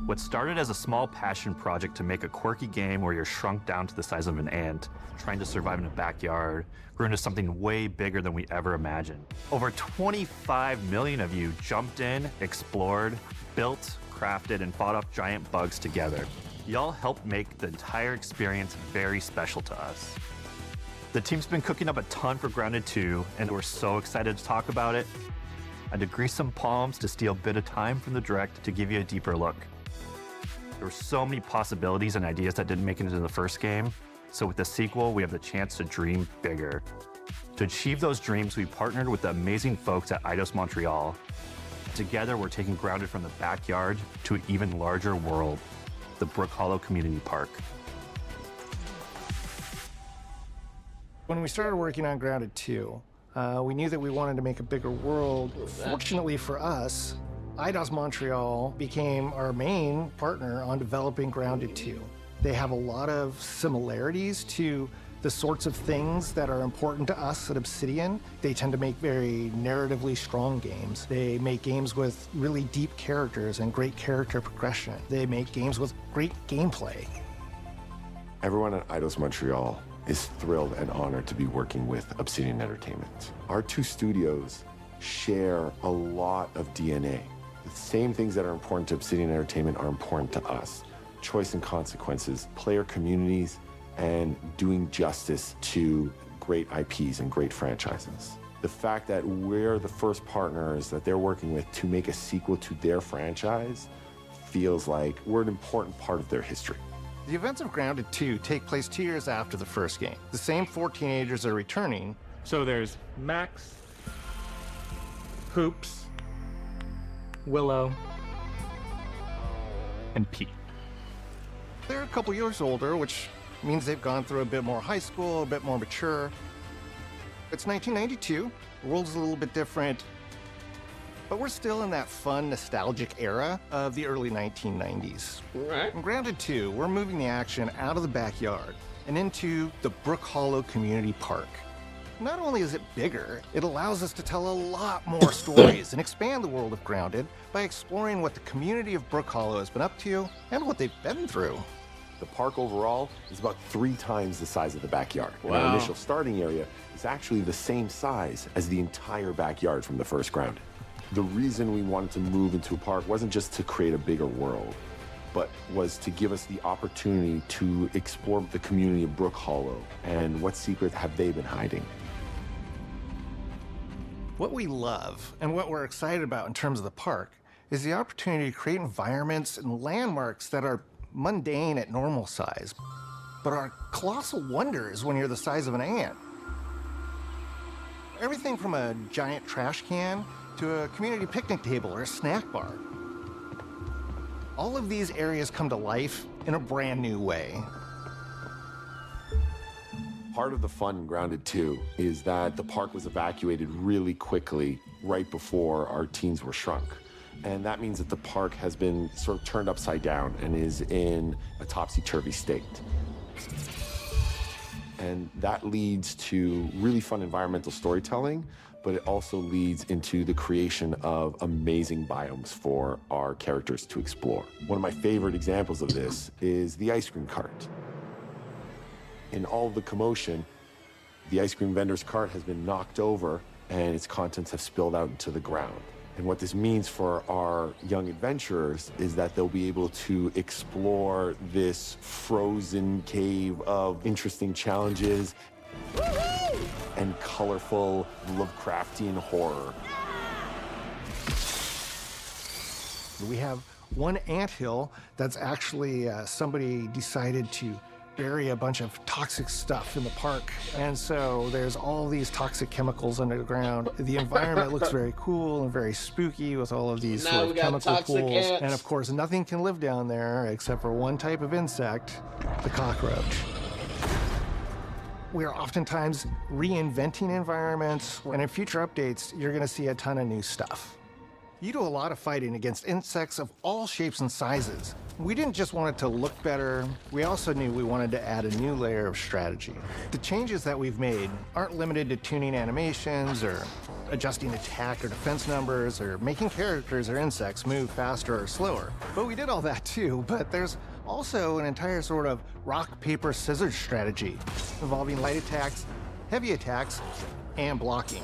What started as a small passion project to make a quirky game where you're shrunk down to the size of an ant, trying to survive in a backyard, grew into something way bigger than we ever imagined. Over 25 million of you jumped in, explored, built, crafted, and fought off giant bugs together. Y'all helped make the entire experience very special to us. The team's been cooking up a ton for Grounded 2, and we're so excited to talk about it. I had to grease some palms to steal a bit of time from the Direct to give you a deeper look. There were so many possibilities and ideas that didn't make it into the first game, so with the sequel, we have the chance to dream bigger. To achieve those dreams, we partnered with the amazing folks at Eidos Montreal. Together, we're taking Grounded from the backyard to an even larger world, the Brook Hollow Community Park. When we started working on Grounded 2, we knew that we wanted to make a bigger world. Fortunately for us, Eidos Montreal became our main partner on developing Grounded 2. They have a lot of similarities to the sorts of things that are important to us at Obsidian. They tend to make very narratively strong games. They make games with really deep characters and great character progression. They make games with great gameplay. Everyone at Eidos Montreal is thrilled and honored to be working with Obsidian Entertainment. Our 2 studios share a lot of DNA. The same things that are important to Obsidian Entertainment are important to us. Choice and consequences, player communities, and doing justice to great IPs and great franchises. The fact that we're the first partners that they're working with to make a sequel to their franchise feels like we're an important part of their history. The events of Grounded 2 take place 2 years after the first game. The same 4 teenagers are returning. So there's Max, Hoops, Willow, and Pete. They're a couple years older, which It means they've gone through a bit more high school, a bit more mature. It's 1992. The world's a little bit different, but we're still in that fun, nostalgic era of the early 1990s. Right. In Grounded 2, we're moving the action out of the backyard and into the Brook Hollow Community Park. Not only is it bigger, it allows us to tell a lot more stories and expand the world of Grounded by exploring what the community of Brook Hollow has been up to and what they've been through. The park overall is about 3 times the size of the backyard. Wow. And our initial starting area is actually the same size as the entire backyard from the first Grounded. The reason we wanted to move into a park wasn't just to create a bigger world, but was to give us the opportunity to explore the community of Brook Hollow and what secrets have they been hiding. What we love and what we're excited about in terms of the park is the opportunity to create environments and landmarks that are mundane at normal size, but are colossal wonders when you're the size of an ant. Everything from a giant trash can to a community picnic table or a snack bar. All of these areas come to life in a brand new way. Part of the fun in Grounded 2 is that the park was evacuated really quickly right before our teens were shrunk. And that means that the park has been sort of turned upside down and is in a topsy-turvy state. And that leads to really fun environmental storytelling, but it also leads into the creation of amazing biomes for our characters to explore. One of my favorite examples of this is the ice cream cart. In all of the commotion, the ice cream vendor's cart has been knocked over and its contents have spilled out into the ground. And what this means for our young adventurers is that they'll be able to explore this frozen cave of interesting challenges and colorful Lovecraftian horror. We have one anthill that's actually somebody decided to bury a bunch of toxic stuff in the park. And so there's all these toxic chemicals underground. The environment looks very cool and very spooky with all of these sort of chemical pools. Ants. And of course, nothing can live down there except for one type of insect, the cockroach. We are oftentimes reinventing environments, and in future updates, you're gonna see a ton of new stuff. You do a lot of fighting against insects of all shapes and sizes. We didn't just want it to look better, we also knew we wanted to add a new layer of strategy. The changes that we've made aren't limited to tuning animations or adjusting attack or defense numbers or making characters or insects move faster or slower. But we did all that too, but there's also an entire sort of rock, paper, scissors strategy involving light attacks, heavy attacks, and blocking.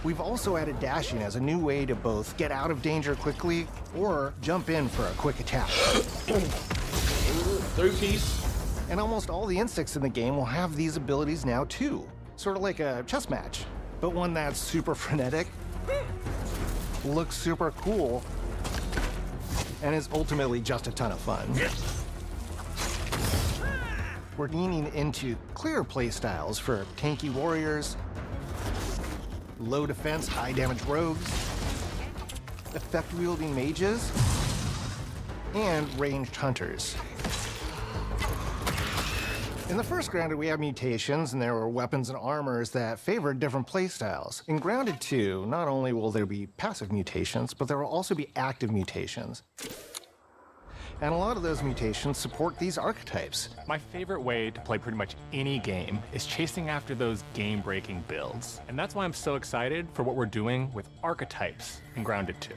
We've also added dashing as a new way to both get out of danger quickly or jump in for a quick attack. 3-piece. And almost all the insects in the game will have these abilities now too. Sort of like a chess match, but one that's super frenetic, looks super cool, and is ultimately just a ton of fun. We're leaning into clear play styles for tanky warriors, low defense, high damage rogues, effect-wielding mages, and ranged hunters. In the first Grounded, we had mutations, and there were weapons and armors that favored different playstyles. In Grounded 2, not only will there be passive mutations, but there will also be active mutations. And a lot of those mutations support these archetypes. My favorite way to play pretty much any game is chasing after those game-breaking builds. And that's why I'm so excited for what we're doing with archetypes in Grounded 2.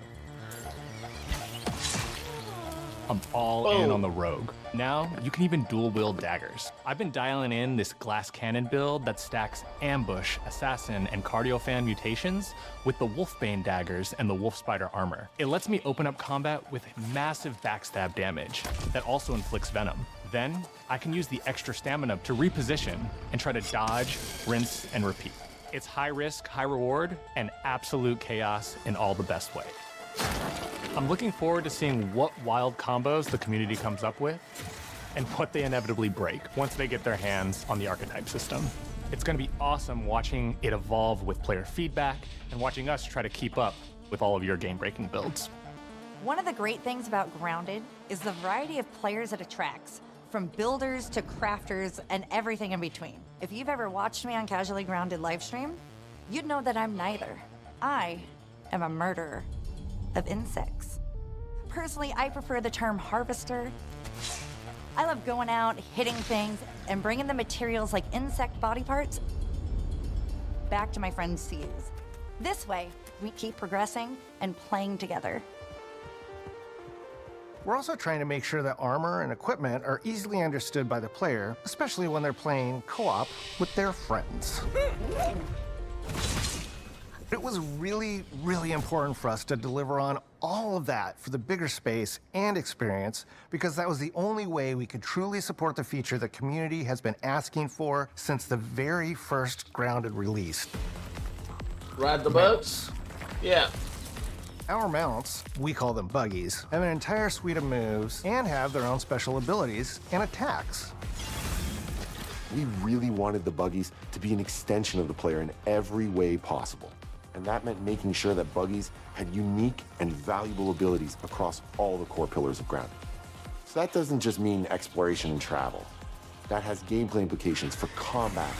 I'm all in on the rogue. Now, you can even dual-wield daggers. I've been dialing in this glass cannon build that stacks ambush, assassin, and cardiofan mutations with the wolfbane daggers and the wolf spider armor. It lets me open up combat with massive backstab damage that also inflicts venom. Then, I can use the extra stamina to reposition and try to dodge, rinse, and repeat. It's high risk, high reward, and absolute chaos in all the best way. I'm looking forward to seeing what wild combos the community comes up with and what they inevitably break once they get their hands on the archetype system. It's going to be awesome watching it evolve with player feedback and watching us try to keep up with all of your game-breaking builds. One of the great things about Grounded is the variety of players it attracts. from builders to crafters and everything in between. If you've ever watched me on Casually Grounded livestream, you'd know that I'm neither. I am a murderer of insects. Personally, I prefer the term harvester. I love going out, hitting things, and bringing the materials like insect body parts back to my friends to use. This way, we keep progressing and playing together. We're also trying to make sure that armor and equipment are easily understood by the player, especially when they're playing co-op with their friends. It was really, really important for us to deliver on all of that for the bigger space and experience, because that was the only way we could truly support the feature the community has been asking for since the very first Grounded release. Ride the boats? Yeah. Our mounts, we call them buggies, have an entire suite of moves and have their own special abilities and attacks. We really wanted the buggies to be an extension of the player in every way possible. And that meant making sure that buggies had unique and valuable abilities across all the core pillars of Grounded. So that doesn't just mean exploration and travel. That has gameplay implications for combat,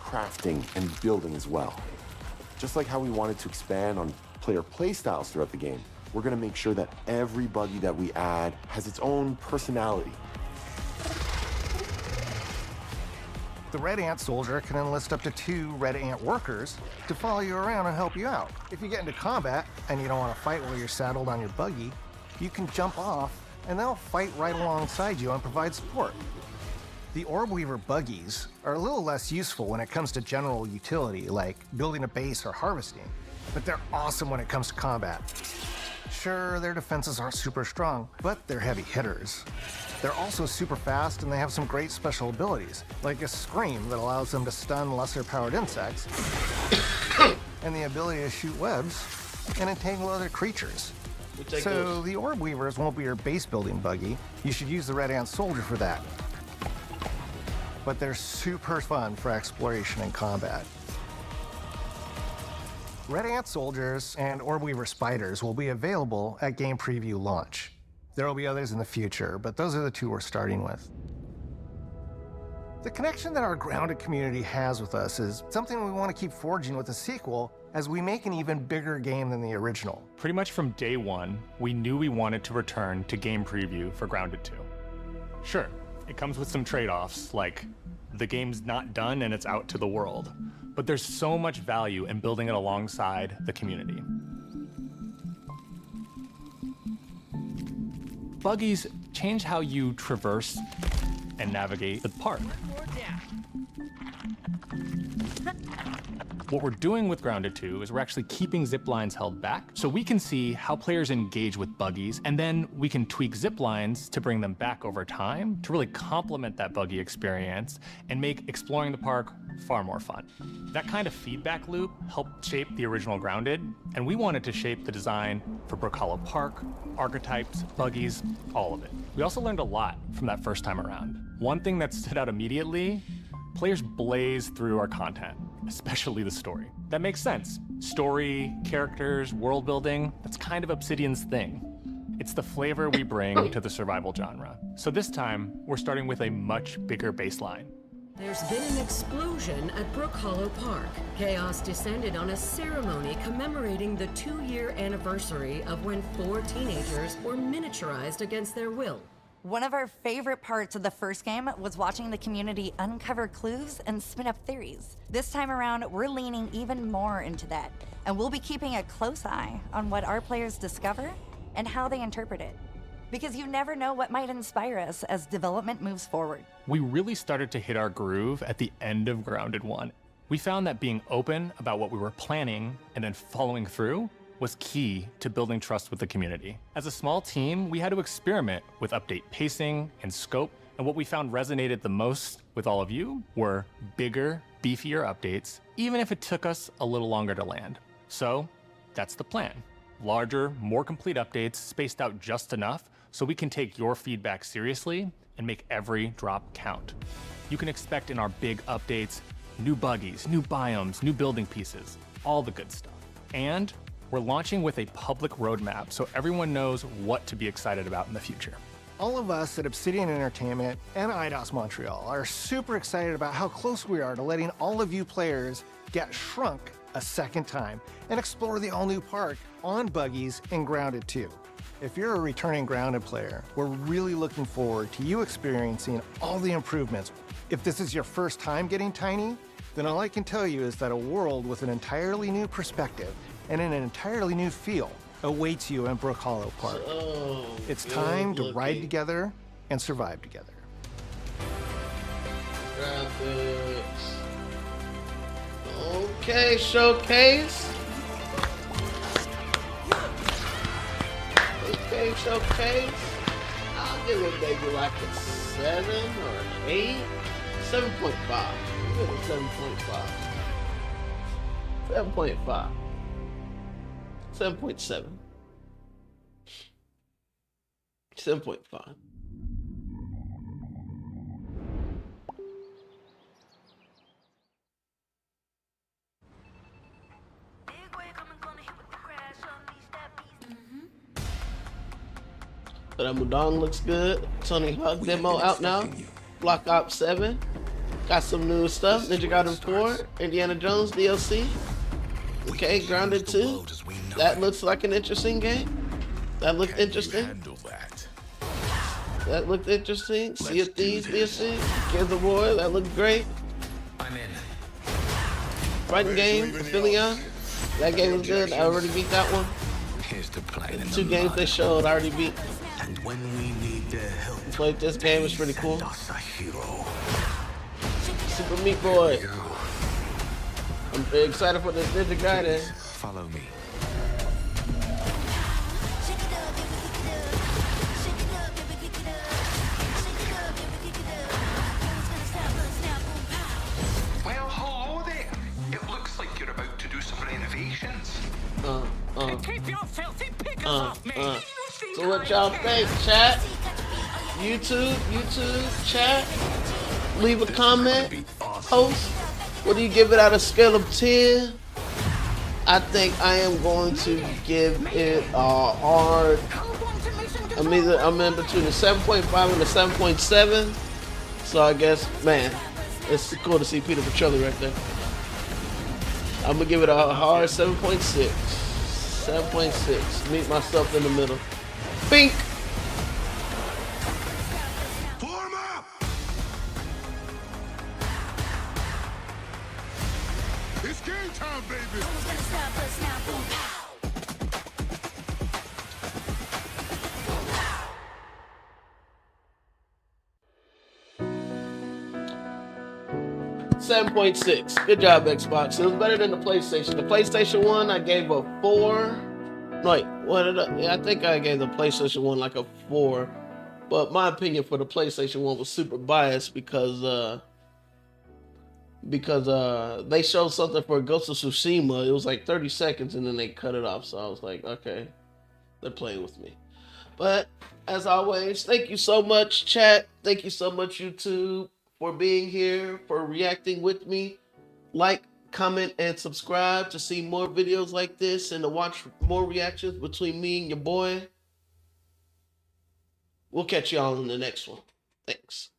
crafting, and building as well. Just like how we wanted to expand on player playstyles throughout the game, we're going to make sure that every buggy that we add has its own personality. The Red Ant Soldier can enlist up to 2 Red Ant workers to follow you around and help you out. If you get into combat and you don't want to fight while you're saddled on your buggy, you can jump off and they'll fight right alongside you and provide support. The Orb Weaver buggies are a little less useful when it comes to general utility, like building a base or harvesting, but they're awesome when it comes to combat. Sure, their defenses aren't super strong, but they're heavy hitters. They're also super fast, and they have some great special abilities, like a Scream that allows them to stun lesser-powered insects, and the ability to shoot webs and entangle other creatures. So the Orb Weavers won't be your base-building buggy. You should use the Red Ant Soldier for that. But they're super fun for exploration and combat. Red Ant Soldiers and Orb Weaver Spiders will be available at game preview launch. There will be others in the future, but those are the 2 we're starting with. The connection that our Grounded community has with us is something we want to keep forging with the sequel as we make an even bigger game than the original. Pretty much from day one, we knew we wanted to return to game preview for Grounded 2. Sure, it comes with some trade-offs, like the game's not done and it's out to the world, but there's so much value in building it alongside the community. Buggies change how you traverse and navigate the park. What we're doing with Grounded 2 is we're actually keeping zip lines held back so we can see how players engage with buggies, and then we can tweak zip lines to bring them back over time to really complement that buggy experience and make exploring the park far more fun. That kind of feedback loop helped shape the original Grounded, and we wanted to shape the design for Brook Hollow Park, archetypes, buggies, all of it. We also learned a lot from that first time around. One thing that stood out immediately, players blaze through our content, especially the story. That makes sense. Story, characters, world building, that's kind of Obsidian's thing. It's the flavor we bring to the survival genre. So this time, we're starting with a much bigger baseline. There's been an explosion at Brook Hollow Park. Chaos descended on a ceremony commemorating the 2-year anniversary of when 4 teenagers were miniaturized against their will. One of our favorite parts of the first game was watching the community uncover clues and spin up theories. This time around, we're leaning even more into that, and we'll be keeping a close eye on what our players discover and how they interpret it. Because you never know what might inspire us as development moves forward. We really started to hit our groove at the end of Grounded 1. We found that being open about what we were planning and then following through was key to building trust with the community. As a small team, we had to experiment with update pacing and scope, and what we found resonated the most with all of you were bigger, beefier updates, even if it took us a little longer to land. So that's the plan. Larger, more complete updates spaced out just enough so we can take your feedback seriously and make every drop count. You can expect in our big updates, new buggies, new biomes, new building pieces, all the good stuff. And we're launching with a public roadmap so everyone knows what to be excited about in the future. All of us at Obsidian Entertainment and Eidos Montreal are super excited about how close we are to letting all of you players get shrunk a second time and explore the all-new park on buggies in Grounded 2. If you're a returning Grounded player, we're really looking forward to you experiencing all the improvements. If this is your first time getting Tiny, then all I can tell you is that a world with an entirely new perspective and an entirely new feel awaits you in Brook Hollow Park. It's time to ride together and survive together. Graphics. Okay, showcase. Okay, showcase. I'll give it maybe like a 7 or an 8. 7.5. I'll give it 7.5. 7.5. 7.7. 7.5. But Mudong looks good. Tony Hawk demo out now. Black Ops 7. Got some new stuff. Ninja Gaiden 4. Indiana Jones DLC. Okay, Grounded 2. That looks like an interesting game. That looked interesting. That looked interesting. Sea of Thieves DLC. Gears of War. That looked great. I'm in. Fighting game. Aphelion. That game was good. I already beat that one. Here's to play. The 2 games they showed, I already beat. And when we need their help, played this game, it's pretty cool. a hero. Super Meat Boy. I'm very excited for this Ninja Gaiden. Follow me. Well, hello there. It looks like you're about to do some renovations. Keep your filthy pickers off me. So what y'all think, chat? YouTube, chat? Leave a comment, post. What do you give it out of a scale of 10? I think I am going to give it a hard. I'm in between the 7.5 and the 7.7. So I guess, man, it's cool to see Peter Petrelli right there. I'm gonna give it a hard 7.6. 7.6. Meet myself in the middle. Bink. Form up! It's game time, baby! 7.6. Good job, Xbox. It was better than the PlayStation. The PlayStation 1, I gave a 4. No, wait, what did I think I gave the PlayStation 1 like a 4. But my opinion for the PlayStation 1 was super biased because they showed something for Ghost of Tsushima. It was like 30 seconds and then they cut it off. So I was like, okay, they're playing with me. But as always, thank you so much, chat. Thank you so much, YouTube, for being here, for reacting with me. Like, comment, and subscribe to see more videos like this and to watch more reactions between me and your boy. We'll catch y'all in the next one. Thanks.